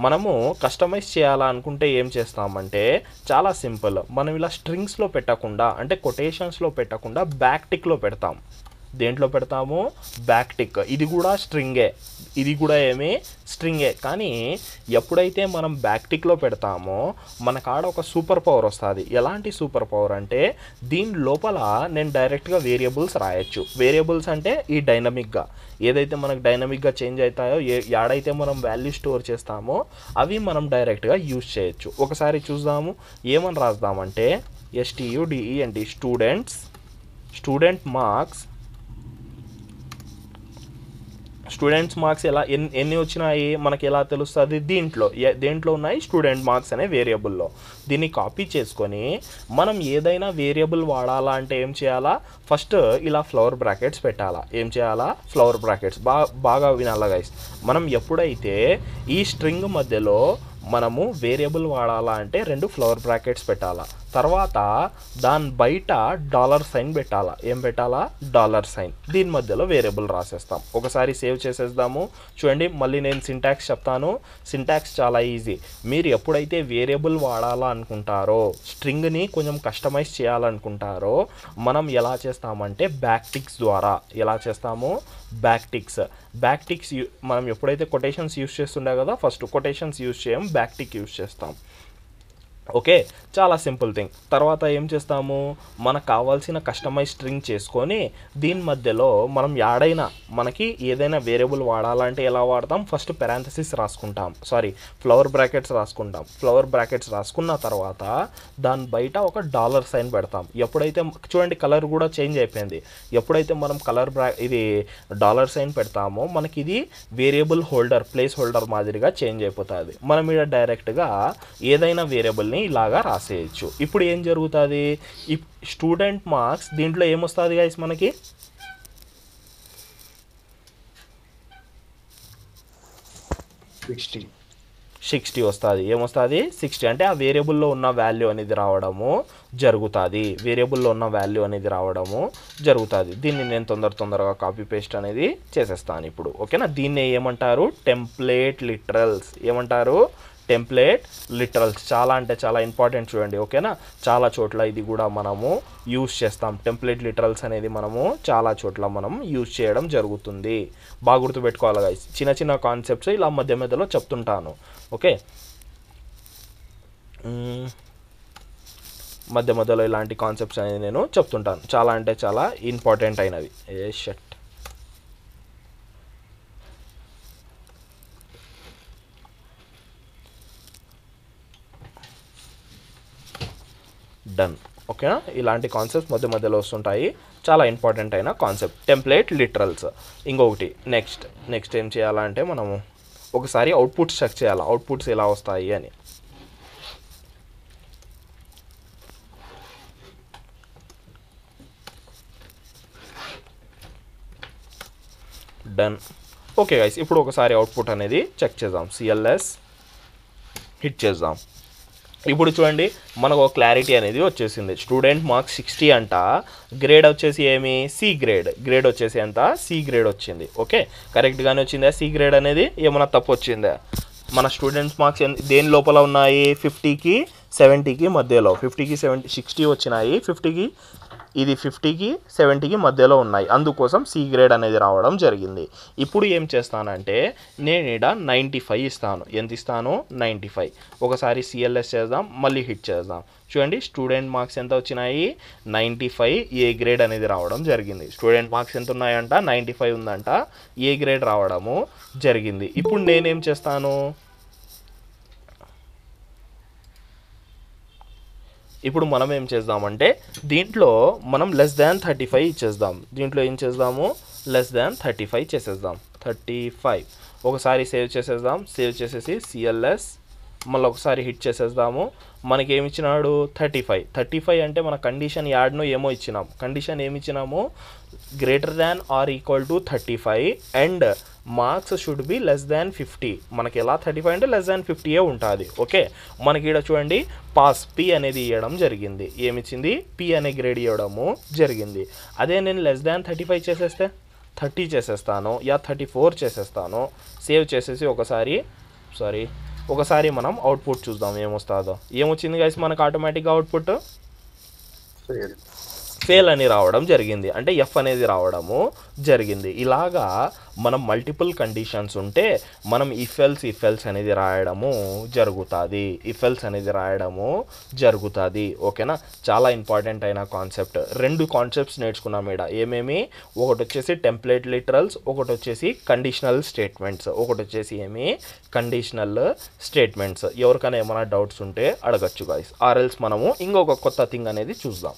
మనము కస్టమైజ్ చేయాలా అనుకుంటే ఏం చేస్తామంటే చాలా సింపుల్. మనం ఇలా స్ట్రింగ్స్లో పెట్టకుండా, అంటే కొటేషన్స్లో పెట్టకుండా బ్యాక్ టిక్లో పెడతాం. దేంట్లో పెడతాము? Back tick. ఇది కూడా స్ట్రింగే, ఇది కూడా ఏమి స్ట్రింగే. కానీ ఎప్పుడైతే మనం బ్యాక్ టిక్లో పెడతామో మన కాడ ఒక సూపర్ పవర్ వస్తుంది. ఎలాంటి సూపర్ పవర్ అంటే దీని లోపల నేను డైరెక్ట్గా వేరియబుల్స్ రాయొచ్చు. వేరియబుల్స్ అంటే ఈ డైనమిక్గా ఏదైతే మనకు డైనమిక్గా చేంజ్ అవుతాయో, యాడైతే మనం వాల్యూ స్టోర్ చేస్తామో అవి మనం డైరెక్ట్గా యూజ్ చేయొచ్చు. ఒకసారి చూద్దాము. ఏమని రాద్దామంటే STUDENT స్టూడెంట్స్ మార్క్స్ ఎలా ఎన్ని వచ్చినాయి మనకి ఎలా తెలుస్తుంది? దేంట్లో ఉన్నాయి? స్టూడెంట్ మార్క్స్ అనే వేరియబుల్లో. దీన్ని కాపీ చేసుకొని మనం ఏదైనా వేరియబుల్ వాడాలా అంటే ఏం చేయాలా? ఫస్ట్ ఇలా ఫ్లవర్ బ్రాకెట్స్ పెట్టాలా. ఏం చేయాలా? Flower brackets. బాగా వినాలా గైస్. మనం ఎప్పుడైతే ఈ స్ట్రింగ్ మధ్యలో మనము వేరియబుల్ వాడాలా అంటే 2 ఫ్లవర్ బ్రాకెట్స్ పెట్టాలా. తర్వాత దాని బయట $సైన్ పెట్టాలా. ఏం పెట్టాలా? $సైన్. దీని మధ్యలో వేరియబుల్ రాసేస్తాం. ఒకసారి సేవ్ చేసేద్దాము. చూడండి, మళ్ళీ నేను సింటాక్స్ చెప్తాను. సింటాక్స్ చాలా ఈజీ. మీరు ఎప్పుడైతే వేరియబుల్ వాడాలా అనుకుంటారో, స్ట్రింగ్ని కొంచెం కస్టమైజ్ చేయాలనుకుంటారో మనం ఎలా చేస్తామంటే బ్యాక్ టిక్స్ ద్వారా. ఎలా చేస్తాము? Back ticks. మనం ఎప్పుడైతే కొటేషన్స్ యూజ్ చేస్తుండే కదా, ఫస్ట్ కొటేషన్స్ యూజ్ చేయం, బ్యాక్ టిక్ యూజ్ చేస్తాం. ఓకే, చాలా సింపుల్ థింగ్. తర్వాత ఏం చేస్తాము? మనకు కావాల్సిన కస్టమైజ్ స్ట్రింగ్ చేసుకొని దీని మధ్యలో మనం యాడైనా మనకి ఏదైనా వేరియబుల్ వాడాలంటే ఎలా వాడతాం? ఫస్ట్ పెరాంథసిస్ రాసుకుంటాం, ఫ్లవర్ బ్రాకెట్స్ రాసుకుంటాం. ఫ్లవర్ బ్రాకెట్స్ రాసుకున్న తర్వాత దాని బయట ఒక $సైన్ పెడతాం. ఎప్పుడైతే చూడండి కలర్ కూడా చేంజ్ అయిపోయింది. ఎప్పుడైతే మనం ఇది $సైన్ పెడతామో మనకి ఇది వేరియబుల్ హోల్డర్, ప్లేస్ హోల్డర్ మాదిరిగా చేంజ్ అయిపోతుంది. మనం ఇక్కడ డైరెక్ట్గా ఏదైనా వేరియబుల్ ఇలాగా రాసేయచ్చు. ఇప్పుడు ఏం జరుగుతుంది? ఈ స్టూడెంట్ మార్క్స్ దీంట్లో ఏమొస్తుంది గైస్? మనకి 60 వస్తుంది. ఏమొస్తుంది? 60. అంటే ఆ వేరియబుల్లో ఉన్న వాల్యూ అనేది రావడము జరుగుతుంది. దీన్ని నేను తొందరగా కాపీ పేస్ట్ అనేది చేసేస్తాను ఇప్పుడు. ఓకేనా? దీన్ని ఏమంటారు? Template literals. ఏమంటారు? Template literals. చాలా అంటే చాలా ఇంపార్టెంట్. చూడండి, ఓకేనా? చాలా చోట్ల ఇది కూడా మనము యూజ్ చేస్తాం. టెంప్లేట్ లిటరల్స్ అనేది మనము చాలా చోట్ల మనం యూజ్ చేయడం జరుగుతుంది. బాగా గుర్తుపెట్టుకోవాలి గైస్. చిన్న కాన్సెప్ట్స్ ఇలా మధ్యలో చెప్తుంటాను. ఓకే, మధ్యలో ఇలాంటి కాన్సెప్ట్స్ అనేది నేను చెప్తుంటాను. చాలా అంటే చాలా ఇంపార్టెంట్ అయినవి. డన్. ఓకేనా? ఇలాంటి కాన్సెప్ట్స్ మధ్యలో వస్తుంటాయి. చాలా ఇంపార్టెంట్ అయిన కాన్సెప్ట్ టెంప్లేట్ లిటరల్స్. ఇంకొకటి నెక్స్ట్ ఏం చేయాలంటే మనము ఒకసారి అవుట్పుట్స్ చెక్ చేయాలి. అవుట్పుట్స్ ఎలా వస్తాయి అని. డన్. ఓకే గైస్, ఇప్పుడు ఒకసారి అవుట్పుట్ అనేది చెక్ చేద్దాం. CLS హిట్ చేద్దాం. ఇప్పుడు చూడండి, మనకు ఒక క్లారిటీ అనేది వచ్చేసింది. స్టూడెంట్ మార్క్స్ 60 అంట. గ్రేడ్ వచ్చేసి ఏమి? C గ్రేడ్ వచ్చేసి ఎంత? C గ్రేడ్ వచ్చింది. ఓకే, కరెక్ట్గానే వచ్చిందా? C గ్రేడ్ అనేది ఏమైనా తప్పు వచ్చిందా? మన స్టూడెంట్స్ మార్క్స్ దేని లోపల ఉన్నాయి? 50కి 70కి మధ్యలో. 50కి 60 వచ్చినాయి. 50కి 70కి మధ్యలో ఉన్నాయి. అందుకోసం C గ్రేడ్ అనేది రావడం జరిగింది. ఇప్పుడు ఏం చేస్తానంటే నేను ఇక్కడ 95 ఇస్తాను. ఎంత ఇస్తాను? 95. ఒకసారి CLS చేద్దాం, మళ్ళీ హిట్ చేద్దాం. చూడండి, స్టూడెంట్ మార్క్స్ ఎంత వచ్చినాయి? 95. A గ్రేడ్ అనేది రావడం జరిగింది. స్టూడెంట్ మార్క్స్ ఎంత ఉన్నాయంట? 95 ఉందంట. A గ్రేడ్ రావడము జరిగింది. ఇప్పుడు నేనేం చేస్తాను? ఇప్పుడు మనం ఏం చేద్దామంటే దీంట్లో మనం <35 ఇచ్చేద్దాం. దీంట్లో ఏం చేద్దాము? <35 చేసేద్దాం. 35. ఒకసారి సేవ్ చేసేద్దాం. సేవ్ చేసేసి CLS మళ్ళీ ఒకసారి హిట్ చేసేద్దాము. మనకి ఏమి ఇచ్చినాడు 35 అంటే మన కండిషన్ యాడ్ను ఏమో ఇచ్చినాం. కండిషన్ ఏమి ఇచ్చినాము, greater than or equal to 35 and marks should be less than 50. మనకి ఎలా 35 అంటే లెస్ దాన్ 50 ఉంటుంది. ఓకే, మనకి ఇక్కడ చూడండి పాస్ పి అనేది ఇవ్వడం జరిగింది. ఏమిచ్చింది, పి అనే గ్రేడ్ ఇవ్వడము జరిగింది. అదే నేను లెస్ దాన్ 35 చేసేస్తే 30 చేసేస్తాను, యా 34 చేసేస్తాను. సేవ్ చేసేసి ఒకసారి మనం అవుట్పుట్ చూద్దాం ఏమొస్తుందో. ఏమొచ్చింది గైస్ మనకు ఆటోమేటిక్గా అవుట్పుట్ ఫెయిల్ అని రావడం జరిగింది, అంటే ఎఫ్ అనేది రావడము జరిగింది. ఇలాగా మనం మల్టిపుల్ కండిషన్స్ ఉంటే మనం ఇఫ్ ఎల్స్ అనేది రాయడము జరుగుతుంది. ఓకేనా, చాలా ఇంపార్టెంట్ అయిన కాన్సెప్ట్. 2 కాన్సెప్ట్స్ నేర్చుకున్నాం ఇక్కడ. ఏమేమి, ఒకటి వచ్చేసి టెంప్లేట్ లిటరల్స్, ఒకటి వచ్చేసి కండిషనల్ స్టేట్మెంట్స్. ఎవరికైనా ఏమైనా డౌట్స్ ఉంటే అడగచ్చు గైస్, ఆర్ఎల్స్ మనము ఇంకొక కొత్త థింగ్ అనేది చూద్దాం.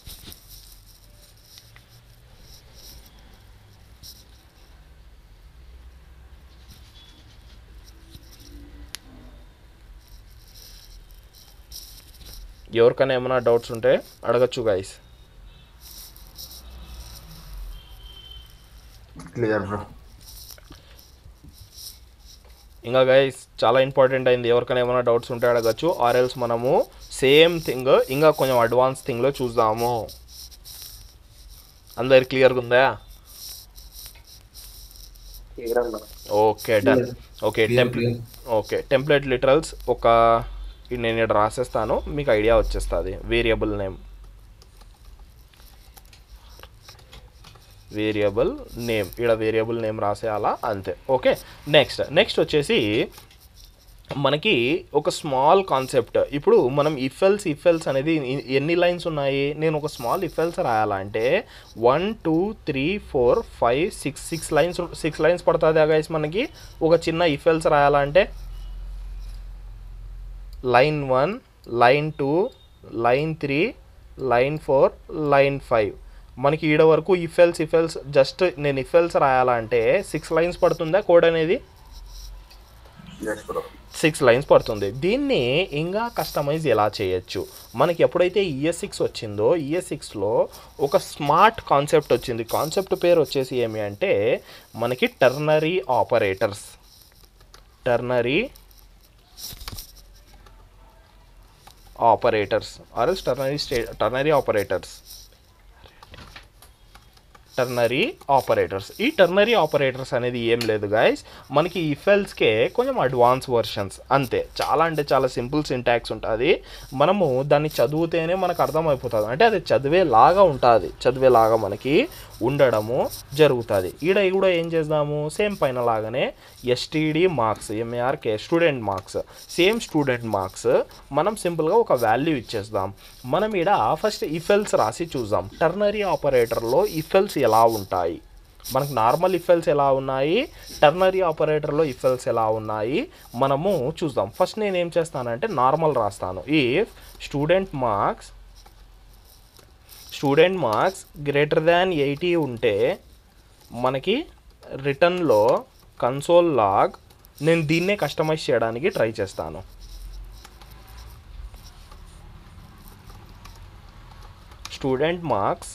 ఎవరికైనా ఏమైనా డౌట్స్ ఉంటే అడగచ్చు గైస్. Clear bro. ఇంకా గైస్ చాలా ఇంపార్టెంట్ అయింది, ఎవరికైనా ఏమైనా డౌట్స్ ఉంటే అడగచ్చు, ఆర్ఎల్స్ మనము సేమ్ థింగ్ ఇంకా కొంచెం అడ్వాన్స్ థింగ్లో చూద్దాము. అందరికి క్లియర్గా ఉందా? Okay done. Okay template literals నేను ఇక్కడ రాసేస్తాను, మీకు ఐడియా వచ్చేస్తుంది. వేరియబుల్ నేమ్ ఇక్కడ వేరియబుల్ నేమ్ రాసేయాలా, అంతే. ఓకే, నెక్స్ట్ వచ్చేసి మనకి ఒక స్మాల్ కాన్సెప్ట్. ఇప్పుడు మనం ఇఫ్ ఎల్స్ అనేది ఎన్ని లైన్స్ ఉన్నాయి, నేను ఒక స్మాల్ ఇఫ్ ఎల్స్ రాయాలంటే 1 2 3 4 5 6 లైన్స్ పడుతుంది గైస్. మనకి ఒక చిన్న ఇఫ్ ఎల్స్ రాయాలంటే line 1, line 2, line 3, line 4, line 5. మనకి ఈడ వరకు ఇఫ్ ఎల్స్ జస్ట్ నేను ఇఫ్ ఎల్స్ రాయాలంటే 6 లైన్స్ పడుతుందా కోడ్ అనేది? 6 లైన్స్ పడుతుంది. దీన్ని ఇంకా కస్టమైజ్ ఎలా చేయొచ్చు, మనకి ఎప్పుడైతే ES6 వచ్చిందో ES6లో ఒక స్మార్ట్ కాన్సెప్ట్ వచ్చింది. కాన్సెప్ట్ పేరు వచ్చేసి ఏమి అంటే మనకి టెర్నరీ ఆపరేటర్స్ ఈ టెర్నరీ ఆపరేటర్స్ అనేది ఏం లేదు గైస్, మనకి ఇఫ్ ఎల్స్కే కొంచెం అడ్వాన్స్ వర్షన్స్ అంతే. చాలా అంటే చాలా సింపుల్ సింటాక్స్ ఉంటుంది. మనము దాన్ని చదివితేనే మనకు అర్థమైపోతుంది, అంటే అది చదివేలాగా మనకి ఉండడము జరుగుతుంది. ఈడ కూడా ఏం చేద్దాము, సేమ్ పైన లాగానే STD marks MARK student marks, same student marks మనం సింపుల్గా ఒక వాల్యూ ఇచ్చేద్దాం. మనం ఈడ ఫస్ట్ ఇఫ్ ఎల్స్ రాసి చూద్దాం. టెర్నరీ ఆపరేటర్లో ఇఫ్ ఎల్స్ ఎలా ఉంటాయి, మనకు నార్మల్ ఇఫ్ ఎల్స్ ఎలా ఉన్నాయి, టెర్నరీ ఆపరేటర్లో ఇఫ్ ఎల్స్ ఎలా ఉన్నాయి మనము చూద్దాం. ఫస్ట్ నేను ఏం చేస్తానంటే నార్మల్ రాస్తాను. If student marks greater than 80 ఉంటే మనకి రిటర్న్లో కన్సోల్ లాగ్, నేను దీన్నే కస్టమైజ్ చేయడానికి ట్రై చేస్తాను. Student marks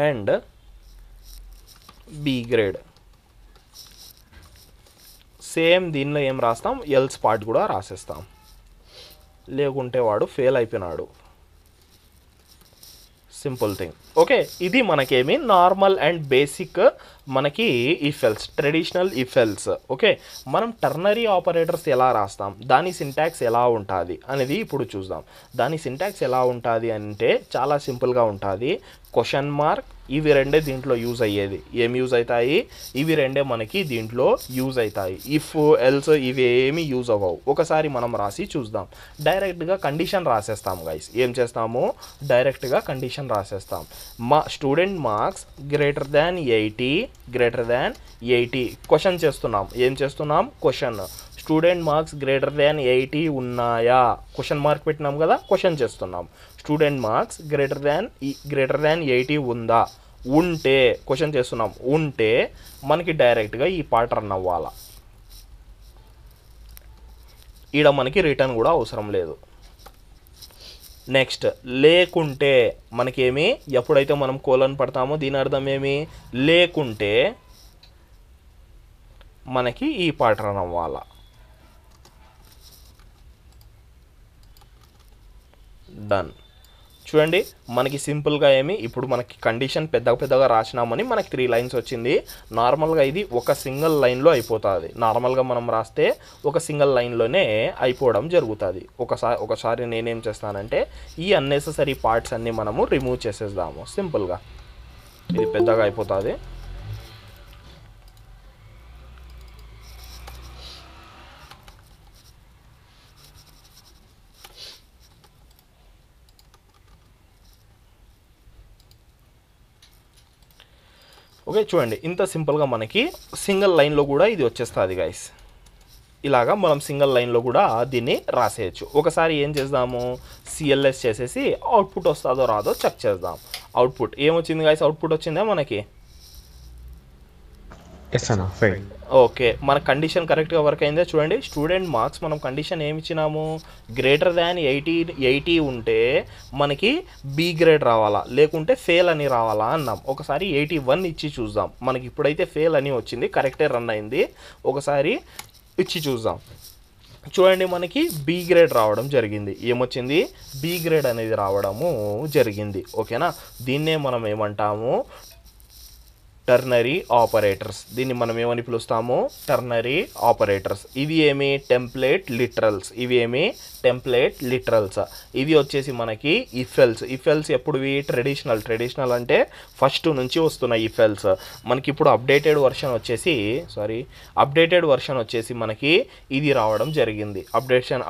and B grade, same దీనిలో ఏం రాస్తాం, ఎల్స్ పార్ట్ కూడా రాసేస్తాం, లేకుంటే వాడు ఫెయిల్ అయిపోయినాడు. Simple thing. ఓకే, ఇది మనకేమి నార్మల్ అండ్ బేసిక్ మనకి if else, traditional if else. Okay, మనం టెర్నరీ ఆపరేటర్స్ ఎలా రాస్తాం, దాని సింటాక్స్ ఎలా ఉంటుంది అనేది ఇప్పుడు చూద్దాం. దాని సింటాక్స్ ఎలా ఉంటుంది అంటే చాలా సింపుల్గా ఉంటుంది. క్వశ్చన్ మార్క్, ఇవి రెండే దీంట్లో యూజ్ అయ్యేది. ఏం యూజ్ అవుతాయి, ఇవి రెండే మనకి దీంట్లో యూజ్ అవుతాయి. ఇఫ్ ఎల్స్ ఇవి ఏమి యూజ్ అవ్వవు. ఒకసారి మనం రాసి చూద్దాం. డైరెక్ట్గా కండిషన్ రాసేస్తాం గైస్. ఏం చేస్తాము, డైరెక్ట్గా కండిషన్ రాసేస్తాం. Student marks greater than 80 question చేస్తున్నాం. ఏం చేస్తున్నాం, question. Student marks greater than 80 ఉన్నాయా, క్వశ్చన్ మార్క్ పెట్టినాం కదా, క్వశ్చన్ చేస్తున్నాం. స్టూడెంట్ మార్క్స్ గ్రేటర్ దాన్ 80 ఉందా, ఉంటే క్వశ్చన్ చేస్తున్నాం, ఉంటే మనకి డైరెక్ట్గా ఈ పార్ట్ రన్ అవ్వాలా. ఈడ మనకి రిటర్న్ కూడా అవసరం లేదు. నెక్స్ట్ లేకుంటే మనకేమి, ఎప్పుడైతే మనం కోలన్ పడతామో దీని అర్థం ఏమి, లేకుంటే మనకి ఈ పార్ట్ రన్ అవ్వాలా. డన్. చూడండి మనకి సింపుల్గా ఏమి, ఇప్పుడు మనకి కండిషన్ పెద్దగా రాసినామని మనకి 3 లైన్స్ వచ్చింది. నార్మల్గా ఇది ఒక సింగిల్ లైన్లో అయిపోతుంది. నార్మల్గా మనం రాస్తే ఒక సింగిల్ లైన్లోనే అయిపోవడం జరుగుతుంది. ఒకసారి నేనేం చేస్తానంటే ఈ అన్నెసెసరీ పార్ట్స్ అన్నీ మనము రిమూవ్ చేసేద్దాము సింపుల్గా. ఇది పెద్దగా అయిపోతుంది. ఓకే చూడండి ఇంత సింపుల్గా మనకి సింగిల్ లైన్లో కూడా ఇది వచ్చేస్తుంది గైస్. ఇలాగా మనం సింగిల్ లైన్లో కూడా దీన్ని రాసేయచ్చు. ఒకసారి ఏం చేద్దాము, సిఎల్ఎస్ చేసేసి అవుట్పుట్ వస్తుందో రాదో చెక్ చేద్దాం. అవుట్పుట్ ఏమొచ్చింది గైస్, అవుట్పుట్ వచ్చిందా మనకి? ఓకే మన కండిషన్ కరెక్ట్గా వర్క్ అయిందే. చూడండి స్టూడెంట్ మార్క్స్ మనం కండిషన్ ఏమి ఇచ్చినాము, గ్రేటర్ దాన్ 80 ఉంటే మనకి బి గ్రేడ్ రావాలా, లేకుంటే ఫెయిల్ అని రావాలా అన్నాం. ఒకసారి 81 ఇచ్చి చూద్దాం. మనకి ఇప్పుడైతే ఫెయిల్ అని వచ్చింది, కరెక్టే రన్ అయింది. ఒకసారి ఇచ్చి చూద్దాం. చూడండి మనకి బి గ్రేడ్ రావడం జరిగింది. ఏమొచ్చింది, బి గ్రేడ్ అనేది రావడము జరిగింది. ఓకేనా, దీన్నే మనం ఏమంటాము, టర్నరీ ఆపరేటర్స్. దీన్ని మనం ఏమని పిలుస్తాము, టర్నరీ ఆపరేటర్స్. ఇవి ఏమి, టెంప్లేట్ లిటరల్స్. ఇవి ఏమి, టెంప్లేట్ లిటరల్స్. ఇవి వచ్చేసి మనకి ఇఫెల్స్. ఇఫెల్స్ ఎప్పుడువి, ట్రెడిషనల్ అంటే ఫస్ట్ నుంచి వస్తున్నాయి ఇఫెల్స్. మనకి ఇప్పుడు అప్డేటెడ్ వర్షన్ వచ్చేసి మనకి ఇది రావడం జరిగింది.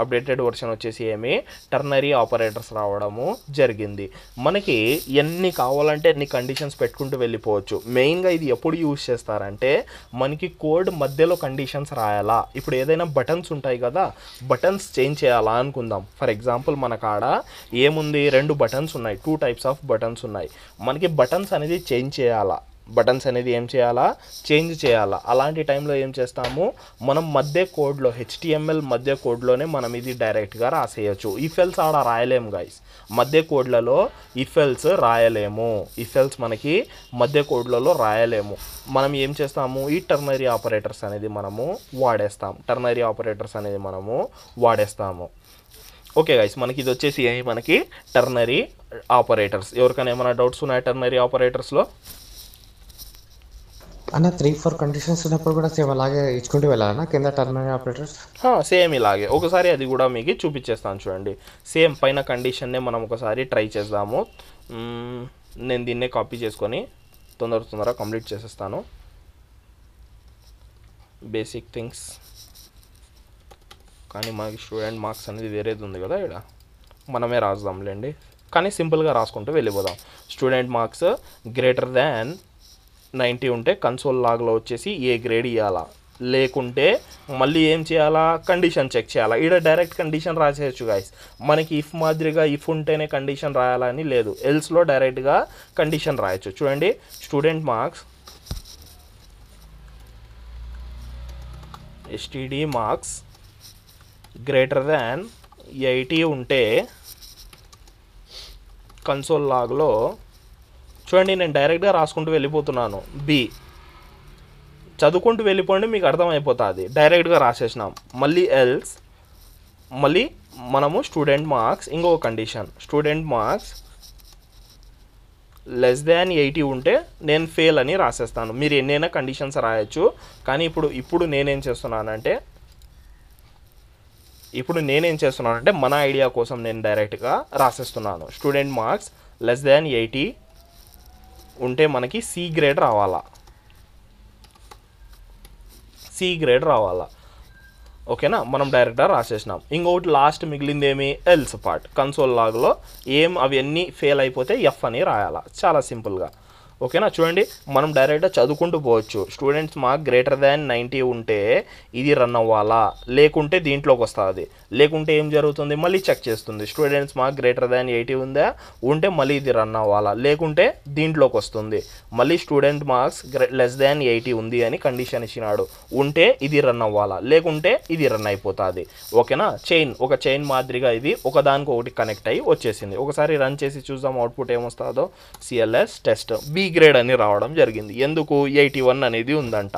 అప్డేటెడ్ వర్షన్ వచ్చేసి ఏమి, టర్నరీ ఆపరేటర్స్ రావడము జరిగింది. మనకి ఎన్ని కావాలంటే ఎన్ని కండిషన్స్ పెట్టుకుంటూ వెళ్ళిపోవచ్చు. మెయిన్గా ఇది ఎప్పుడు యూజ్ చేస్తారంటే మనకి కోడ్ మధ్యలో కండిషన్స్ రాయాలా. ఇప్పుడు ఏదైనా బటన్స్ ఉంటాయి కదా, బటన్స్ చేంజ్ చేయాలా అనుకుందాం. ఫర్ ఎగ్జాంపుల్ మన కాడ ఏముంది, 2 బటన్స్ ఉన్నాయి, 2 టైప్స్ ఆఫ్ బటన్స్ ఉన్నాయి. మనకి బటన్స్ అనేది చేంజ్ చేయాలా, బటన్స్ అనేది ఏం చేయాలా, చేంజ్ చేయాలా. అలాంటి టైంలో ఏం చేస్తాము, మనం మధ్య కోడ్లో HTML మధ్య కోడ్లోనే మనం ఇది డైరెక్ట్గా రాసేయచ్చు. ఇఫెల్స్ ఆడ రాయలేము గైస్, మధ్య కోడ్లలో ఇఫెల్స్ రాయలేము. ఇఫెల్స్ మనకి మధ్య కోడ్లలో రాయలేము. మనం ఏం చేస్తాము, ఈ టర్నరీ ఆపరేటర్స్ అనేది మనము వాడేస్తాము. ఓకే గైస్, మనకి ఇది వచ్చేసి మనకి టర్నరీ ఆపరేటర్స్. ఎవరికైనా ఏమైనా డౌట్స్ ఉన్నాయా టర్నరీ ఆపరేటర్స్లో? అన్న 3-4 కండిషన్స్ ఉన్నప్పుడు కూడా సేమ్ అలాగే ఇచ్చుకుంటూ వెళ్ళాలన్నా కింద టర్నరీ ఆపరేటర్స్? సేమ్ ఇలాగే. ఒకసారి అది కూడా మీకు చూపించేస్తాను చూడండి. సేమ్ పైన కండిషన్నే మనం ఒకసారి ట్రై చేద్దాము. నేను దీన్నే కాపీ చేసుకొని తొందరగా కంప్లీట్ చేసేస్తాను. బేసిక్ థింగ్స్ కానీ మనకి స్టూడెంట్ మార్క్స్ అనేది వేరేది ఉంది కదా, ఇక్కడ మనమే రాద్దాంలేండి. కానీ సింపుల్గా రాసుకుంటూ వెళ్ళిపోదాం. స్టూడెంట్ మార్క్స్ గ్రేటర్ దాన్ 90 ఉంటే కన్సోల్ లాగ్లో వచ్చేసి ఏ గ్రేడ్ ఇవ్వాలా, లేకుంటే మళ్ళీ ఏం చేయాలా, కండిషన్ చెక్ చేయాలా. ఇక్కడ డైరెక్ట్ కండిషన్ రాసేయచ్చు గైస్. మనకి ఇఫ్ మాదిరిగా ఇఫ్ ఉంటేనే కండిషన్ రాయాలని లేదు, ఎల్స్లో డైరెక్ట్గా కండిషన్ రాయొచ్చు. చూడండి student marks STD marks greater than 80 ఉంటే కన్సోల్ లాగ్లో చూడండి నేను డైరెక్ట్గా రాసుకుంటూ వెళ్ళిపోతున్నాను. బి చదువుకుంటూ వెళ్ళిపోండి, మీకు అర్థమైపోతుంది. డైరెక్ట్గా రాసేసినాం. మళ్ళీ ఎల్స్, మళ్ళీ మనము స్టూడెంట్ మార్క్స్ ఇంకొక condition, student marks less than 80 ఉంటే నేను ఫెయిల్ అని రాసేస్తాను. మీరు ఎన్నైనా కండిషన్స్ రాయొచ్చు. కానీ ఇప్పుడు నేనేం చేస్తున్నానంటే మన ఐడియా కోసం నేను డైరెక్ట్గా రాసేస్తున్నాను. స్టూడెంట్ మార్క్స్ లెస్ దాన్ 80 ఉంటే మనకి సి గ్రేడ్ రావాలా. ఓకేనా, మనం డైరెక్ట్గా రాసేసినాం. ఇంకొకటి లాస్ట్ మిగిలింది ఏమి, ఎల్స్ పార్ట్. కన్సోల్ లాగ్లో అవన్నీ ఫెయిల్ అయిపోతే ఎఫ్ అని రాయాలా. చాలా సింపుల్గా. ఓకేనా, చూడండి మనం డైరెక్ట్గా చదువుకుంటూ పోవచ్చు. స్టూడెంట్స్ మార్క్ గ్రేటర్ దాన్ 90 ఉంటే ఇది రన్ అవ్వాలా, లేకుంటే దీంట్లోకి వస్తుంది. లేకుంటే ఏం జరుగుతుంది, మళ్ళీ చెక్ చేస్తుంది స్టూడెంట్స్ మార్క్ గ్రేటర్ దాన్ 80 ఉందా, ఉంటే మళ్ళీ ఇది రన్ అవ్వాలా, లేకుంటే దీంట్లోకి వస్తుంది మళ్ళీ స్టూడెంట్ మార్క్స్ లెస్ దాన్ 80 ఉంది అని కండిషన్ ఇచ్చినాడు, ఉంటే ఇది రన్ అవ్వాలా, లేకుంటే ఇది రన్ అయిపోతుంది. ఓకేనా, ఒక చైన్ మాదిరిగా ఇది ఒకదానికి ఒకటి కనెక్ట్ అయ్యి వచ్చేసింది. ఒకసారి రన్ చేసి చూద్దాం అవుట్పుట్ ఏమొస్తుందో. సిఎల్ఎస్ టెస్ట్ బి గ్రేడ్ అని రావడం జరిగింది. ఎందుకు 81 అనేది ఉందంట.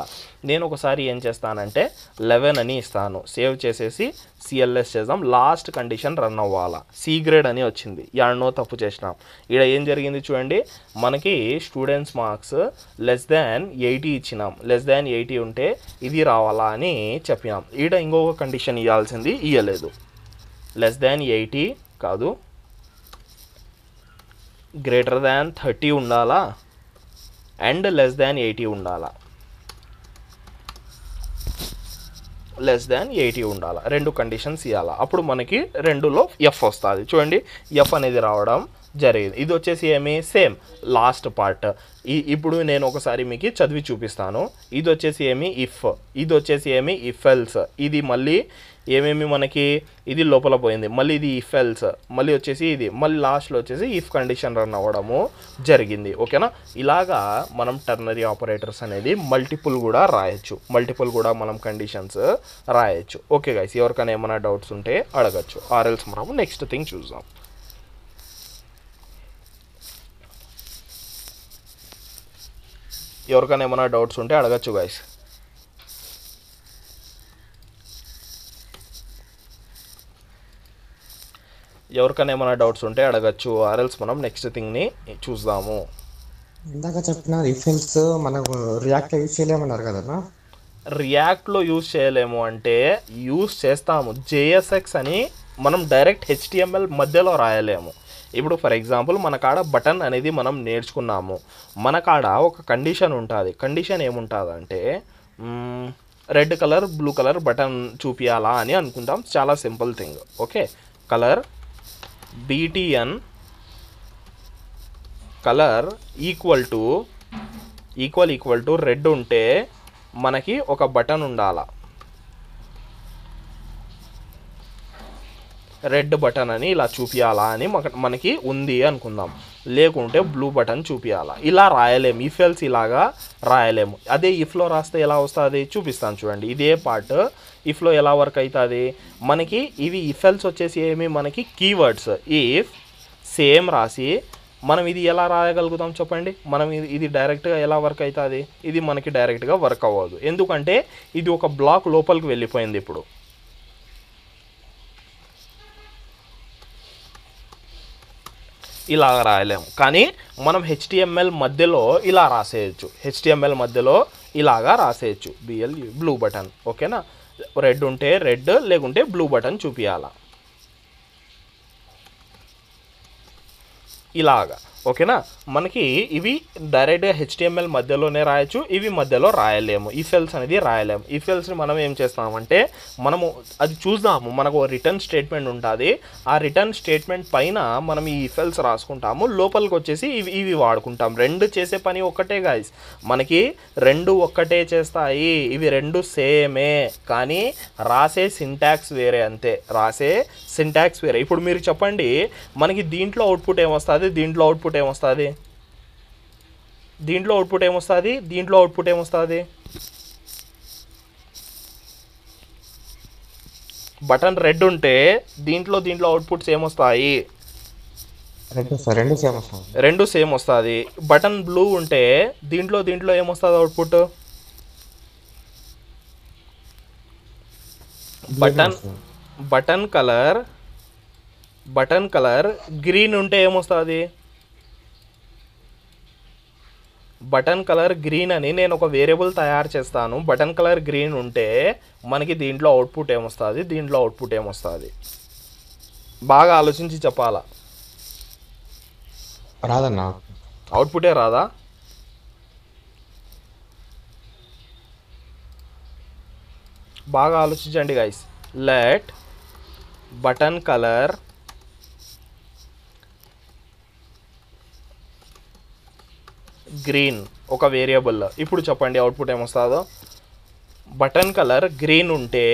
నేను ఒకసారి ఏం చేస్తానంటే 11 అని ఇస్తాను, సేవ్ చేసేసి సిఎల్ఎస్ చేద్దాం. లాస్ట్ కండిషన్ రన్ అవ్వాలా, సి గ్రేడ్ అని వచ్చింది, యాడనో తప్పు చేసినాం. ఇక్కడ ఏం జరిగింది చూడండి, మనకి స్టూడెంట్స్ మార్క్స్ లెస్ దాన్ 80 ఇచ్చినాం, లెస్ దాన్ 80 ఉంటే ఇది రావాలా అని చెప్పినాం. ఈడ ఇంకొక కండిషన్ ఇవ్వాల్సింది ఇవ్వలేదు, లెస్ దాన్ 80 కాదు గ్రేటర్ దాన్ 30 ఉండాలా అండ్ లెస్ దాన్ 80 ఉండాలా, లెస్ దాన్ 80 ఉండాలి. రెండు కండిషన్స్ ఇవ్వాలి. అప్పుడు మనకి రెండులో ఎఫ్ వస్తుంది. చూడండి ఎఫ్ అనేది రావడం జరిగింది. ఇది వచ్చేసి ఏమి సేమ్ లాస్ట్ పార్ట్. ఇప్పుడు నేను ఒకసారి మీకు చదివి చూపిస్తాను. ఇది వచ్చేసి ఏమి ఇఫ్, ఇది వచ్చేసి ఏమి ఇఫ్ ఎల్స్, ఇది మళ్ళీ ఏమేమి మనకి ఇది లోపల పోయింది, మళ్ళీ ఇది ఇఫ్ ఎల్స్, మళ్ళీ వచ్చేసి ఇది, మళ్ళీ లాస్ట్లో వచ్చేసి ఇఫ్ కండిషన్ రన్ అవ్వడము జరిగింది. ఓకేనా, ఇలాగా మనం టర్నరీ ఆపరేటర్స్ అనేది మల్టిపుల్ కూడా రాయొచ్చు, మల్టిపుల్ కూడా మనం కండిషన్స్ రాయొచ్చు. ఓకే గైస్, ఎవరికైనా ఏమైనా డౌట్స్ ఉంటే అడగచ్చు, ఆర్ఎల్స్ మనం నెక్స్ట్ థింగ్ చూద్దాం. ఎవరికైనా ఏమైనా డౌట్స్ ఉంటే అడగచ్చు గైస్. ఎవరికైనా ఏమైనా డౌట్స్ ఉంటే అడగచ్చు, ఆర్ఎల్స్ మనం నెక్స్ట్ థింగ్ని చూద్దాము. ఇందాక చెప్పిన రిఫిల్స్ మనకు రియాక్ట్ యూజ్ చేయలేమన్నారు కదన్నా. రియాక్ట్లో యూజ్ చేయలేము అంటే యూజ్ చేస్తాము. జేఎస్ఎక్స్ అని మనం డైరెక్ట్ హెచ్టిఎంఎల్ మధ్యలో రాయలేము. ఇప్పుడు ఫర్ ఎగ్జాంపుల్ మన కాడ బటన్ అనేది మనం నేర్చుకున్నాము, మన కాడ ఒక కండిషన్ ఉంటుంది. కండిషన్ ఏముంటుంది అంటే red colour blue colour button చూపించాలా అని అనుకుంటాం. చాలా simple thing. Okay, colour BTN colour equal to red ఉంటే మనకి ఒక బటన్ ఉండాల, రెడ్ బటన్ అని ఇలా చూపించాలా అని మనకి ఉంది అనుకుందాం. లేకుంటే బ్లూ బటన్ చూపించాలా. ఇలా రాయలేము, ఇఫ్ ఎల్స్ ఇలాగా రాయలేము. అదే ఇఫ్లో రాస్తే ఎలా వస్తుంది చూపిస్తాను చూడండి. ఇదే పార్ట్ ఇఫ్లో ఎలా వర్క్ అవుతుంది మనకి. ఇవి ఇఫ్ ఎల్స్ వచ్చేసి ఏమి మనకి కీవర్డ్స్. ఇఫ్ సేమ్ రాసి మనం ఇది ఎలా రాయగలుగుతాం చెప్పండి. మనం ఇది డైరెక్ట్గా ఎలా వర్క్ అవుతుంది, ఇది మనకి డైరెక్ట్గా వర్క్ అవ్వదు. ఎందుకంటే ఇది ఒక బ్లాక్ లోపలికి వెళ్ళిపోయింది. ఇప్పుడు ఇలా రాయలేము, కానీ మనం హెచ్టిఎంఎల్ మధ్యలో ఇలా రాసేయచ్చు. హెచ్టిఎంఎల్ మధ్యలో ఇలాగా రాసేయచ్చు. Blue button. ఓకేనా, రెడ్ ఉంటే రెడ్, లేకుంటే బ్లూ బటన్ చూపించాలా ఇలాగా. ఓకేనా, మనకి ఇవి డైరెక్ట్గా హెచ్టిఎంఎల్ మధ్యలోనే రాయొచ్చు, ఇవి మధ్యలో రాయలేము. ఇఫెల్స్ అనేది రాయలేము. ఇఫెల్స్ని మనం ఏం చేస్తామంటే మనము అది చూద్దాము. మనకు రిటర్న్ స్టేట్మెంట్ ఉంటుంది. ఆ రిటర్న్ స్టేట్మెంట్ పైన మనం ఈ ఇఫెల్స్ రాసుకుంటాము. లోపలికి వచ్చేసి ఇవి వాడుకుంటాం. రెండు చేసే పని ఒక్కటే గాయస్, మనకి రెండు ఒక్కటే చేస్తాయి. ఇవి రెండు సేమే, కానీ రాసే సింటాక్స్ వేరే, అంతే. రాసే సింటాక్స్ వేరే. ఇప్పుడు మీరు చెప్పండి, మనకి దీంట్లో అవుట్పుట్ ఏమొస్తుంది, దీంట్లో అవుట్పుట్ ఏమొస్తుంది, దీంట్లో అవుట్పుట్ ఏమొస్తుంది, దీంట్లో అవుట్పుట్ ఏమొస్తుంది. బటన్ రెడ్ ఉంటే దీంట్లో అవుట్పుట్స్ ఏమొస్తాయి, రెండు సేమ్ వస్తుంది. బటన్ బ్లూ ఉంటే దీంట్లో ఏమొస్తుంది అవుట్పుట్, బటన్ కలర్ గ్రీన్ ఉంటే ఏమొస్తుంది. బటన్ కలర్ గ్రీన్ అని నేను ఒక వేరియబుల్ తయారు చేస్తాను. బటన్ కలర్ గ్రీన్ ఉంటే మనకి దీంట్లో అవుట్పుట్ ఏమొస్తుంది, దీంట్లో అవుట్పుట్ ఏమొస్తుంది. బాగా ఆలోచించి చెప్పాలా. రాదన్నా, అవుట్పుటే రాదా. బాగా ఆలోచించండి guys. Let button colour green ఒక వేరియబుల్. ఇప్పుడు చెప్పండి అవుట్పుట్ ఏమొస్తుందో. బటన్ కలర్ గ్రీన్ ఉంటే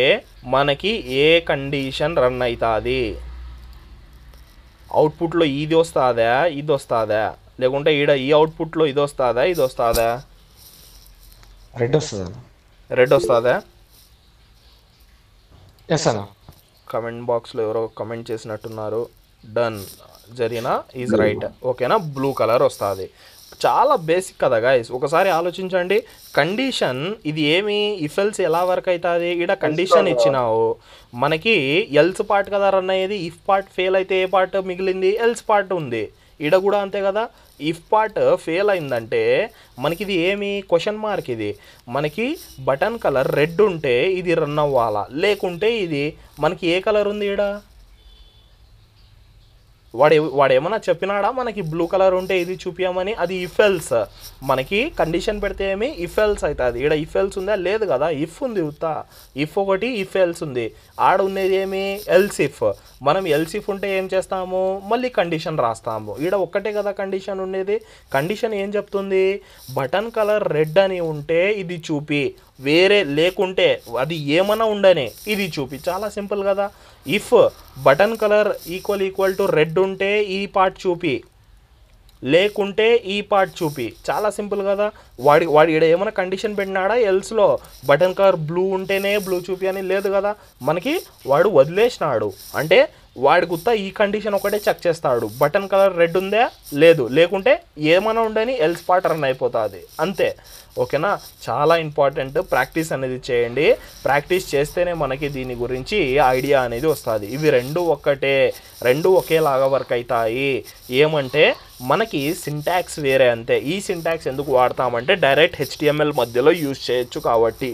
మనకి ఏ కండిషన్ రన్ అవుతుంది? అవుట్పుట్లో ఇది వస్తుందా, ఇది వస్తుందా, లేకుంటే ఈ అవుట్పుట్లో ఇది వస్తుందా, ఇది వస్తుందా? రెడ్ వస్తుంది అన్న. రెడ్ వస్తుందా? ఎస్ అన్న. కమెంట్ బాక్స్లో ఎవరో కమెంట్ చేసినట్టున్నారు. Done, Zarina is right. ఓకేనా, బ్లూ కలర్ వస్తుంది. చాలా బేసిక్ కదా గైస్, ఒకసారి ఆలోచించండి. కండిషన్ ఇది ఏమి ఇఫెల్స్ ఎలా వర్క్ అవుతుంది? ఇక్కడ కండిషన్ ఇచ్చినావు, మనకి ఎల్స్ పార్ట్ కదా రన్ అయ్యేది. ఇఫ్ పార్ట్ ఫెయిల్ అయితే ఏ పార్ట్ మిగిలింది? ఎల్స్ పార్ట్ ఉంది. ఇక్కడ కూడా అంతే కదా. ఇఫ్ పార్ట్ ఫెయిల్ అయిందంటే మనకి ఇది ఏమి క్వశ్చన్ మార్క్. ఇది మనకి బటన్ కలర్ రెడ్ ఉంటే ఇది రన్ అవ్వాలా, లేకుంటే ఇది మనకి ఏ కలర్ ఉంది ఇక్కడ? వాడు ఏమన్నా చెప్పినాడా మనకి బ్లూ కలర్ ఉంటే ఇది చూపించమని? అది ఇఫెల్స్. మనకి కండిషన్ పెడితే ఏమి ఇఫెల్స్ అవుతుంది. ఇక్కడ ఇఫెల్స్ ఉందా? లేదు కదా, ఇఫ్ ఉంది. ఉత్తా ఇఫ్ ఒకటి, ఇఫ్ ఎల్స్ ఉంది. ఆడ ఉండేది ఏమి? Else if. మనం ఎల్స్ ఇఫ్ ఉంటే ఏం చేస్తాము? మళ్ళీ కండిషన్ రాస్తాము. ఇక్కడ ఒక్కటే కదా కండిషన్ ఉండేది. కండిషన్ ఏం చెప్తుంది? బటన్ కలర్ రెడ్ అని ఉంటే ఇది చూపి, వేరే లేకుంటే అది ఏమన్నా ఉండనే ఇది చూపి. చాలా సింపుల్ కదా. If button colour equal to red ఉంటే ఈ పార్ట్ చూపి, లేకుంటే ఈ పార్ట్ చూపి. చాలా సింపుల్ కదా. వాడి ఇక్కడ ఏమైనా కండిషన్ పెట్టినాడా? ఎల్స్లో బటన్ కలర్ బ్లూ ఉంటేనే బ్లూ చూపి అని లేదు కదా. మనకి వాడు వదిలేసినాడు అంటే వాడి గుత్తా ఈ కండిషన్ ఒకటే చెక్ చేస్తాడు. బటన్ కలర్ రెడ్ ఉందా? లేదు, లేకుంటే ఏమైనా ఉండని ఎల్స్ పార్ట్ రన్ అయిపోతుంది అంతే. ఓకేనా, చాలా ఇంపార్టెంట్. ప్రాక్టీస్ అనేది చేయండి. ప్రాక్టీస్ చేస్తేనే మనకి దీని గురించి ఐడియా అనేది వస్తుంది. ఇవి రెండు ఒక్కటే, రెండు ఒకేలాగా వర్క్ అవుతాయి. ఏమంటే మనకి సింటాక్స్ వేరే అంతే. ఈ సింటాక్స్ ఎందుకు వాడతామంటే డైరెక్ట్ HTML మధ్యలో యూజ్ చేయొచ్చు కాబట్టి.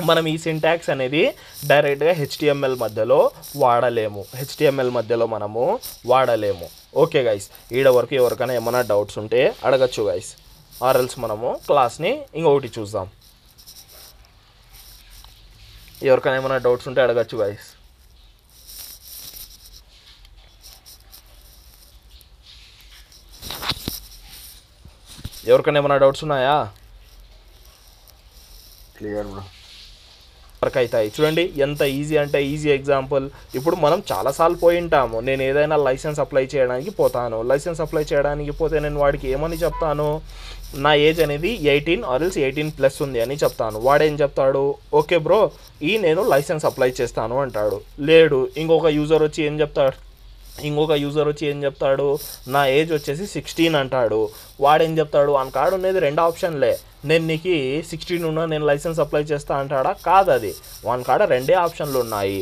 మనం ఈ సింటాక్స్ అనేది డైరెక్ట్గా HTML మధ్యలో వాడలేము. HTML మధ్యలో మనము వాడలేము. ఓకే గైస్, ఈడ వరకు ఎవరికైనా ఏమైనా డౌట్స్ ఉంటే అడగచ్చు గైస్. ఆర్ఎల్స్ మనము క్లాస్ని ఇంకొకటి చూద్దాం. ఎవరికైనా ఏమైనా డౌట్స్ ఉంటే అడగచ్చు గైస్. ఎవరికైనా ఏమైనా డౌట్స్ ఉన్నాయా? Clear bro. వర్క్ అవుతాయి. చూడండి ఎంత ఈజీ అంటే ఈజీ ఎగ్జాంపుల్. ఇప్పుడు మనం చాలాసార్లు పోయి ఉంటాము. నేను ఏదైనా లైసెన్స్ అప్లై చేయడానికి పోతాను. లైసెన్స్ అప్లై చేయడానికి పోతే నేను వాడికి ఏమని చెప్తాను? నా ఏజ్ అనేది 18 ఆర్ఎల్స్ 18+ ఉంది అని చెప్తాను. వాడేం చెప్తాడు? ఓకే బ్రో, నేను లైసెన్స్ అప్లై చేస్తాను అంటాడు. లేడు. ఇంకొక యూజర్ వచ్చి ఏం చెప్తాడు? నా ఏజ్ వచ్చేసి 16 అంటాడు. వాడేం చెప్తాడు? వాని కాడు ఉండేది రెండు ఆప్షన్లే. నేను నీకు 16 ఉన్నా నేను లైసెన్స్ అప్లై చేస్తా అంటాడా? కాదు, అది వాని కాడ రెండే ఆప్షన్లు ఉన్నాయి.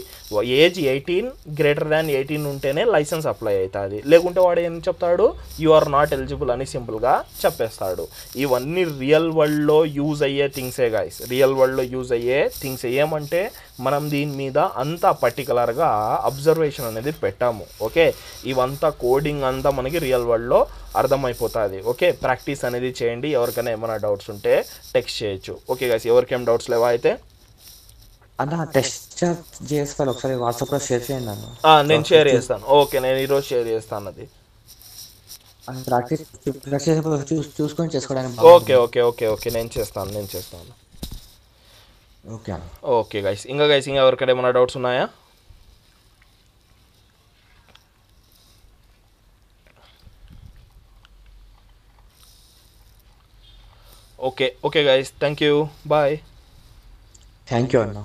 ఏజ్ 18 ఉంటేనే లైసెన్స్ అప్లై అవుతుంది. లేకుంటే వాడు ఏం చెప్తాడు? యు ఆర్ నాట్ ఎలిజిబుల్ అని సింపుల్గా చెప్పేస్తాడు. ఇవన్నీ రియల్ వరల్డ్లో యూజ్ అయ్యే థింగ్సే గైస్. రియల్ వరల్డ్లో యూజ్ అయ్యే థింగ్స్. ఏమంటే మనం దీని మీద అంతా పర్టికులర్గా అబ్జర్వేషన్ అనేది పెట్టాము. ఓకే, ఇవంతా కోడింగ్ అంతా మనకి రియల్ వరల్డ్లో అర్థమైపోతుంది. ఓకే, ప్రాక్టీస్ అనేది చేయండి. ఎవరికైనా ఏమైనా డౌట్స్ ఉంటే టెక్స్ట్ చేయొచ్చు. ఓకే గైస్, ఎవరికేం డౌట్స్ లేవా అయితే? అన్న టెస్ట్ JS ఫైల్ ఒకసారి వాట్సాప్లో షేర్ చేయండి అన్న. నేను షేర్ చేస్తాను. ఓకే, నేను ఈరోజు షేర్ చేస్తాను అది. ప్రాక్టీస్ చూసుకొని చేసుకోవడానికి. ఓకే ఓకే ఓకే ఓకే నేను చేస్తాను. ఓకే అన్న. ఓకే గైస్, ఇంకా ఎవరికైనా ఏమైనా డౌట్స్ ఉన్నాయా? Okay guys, thank you, bye. Thank you అన్న.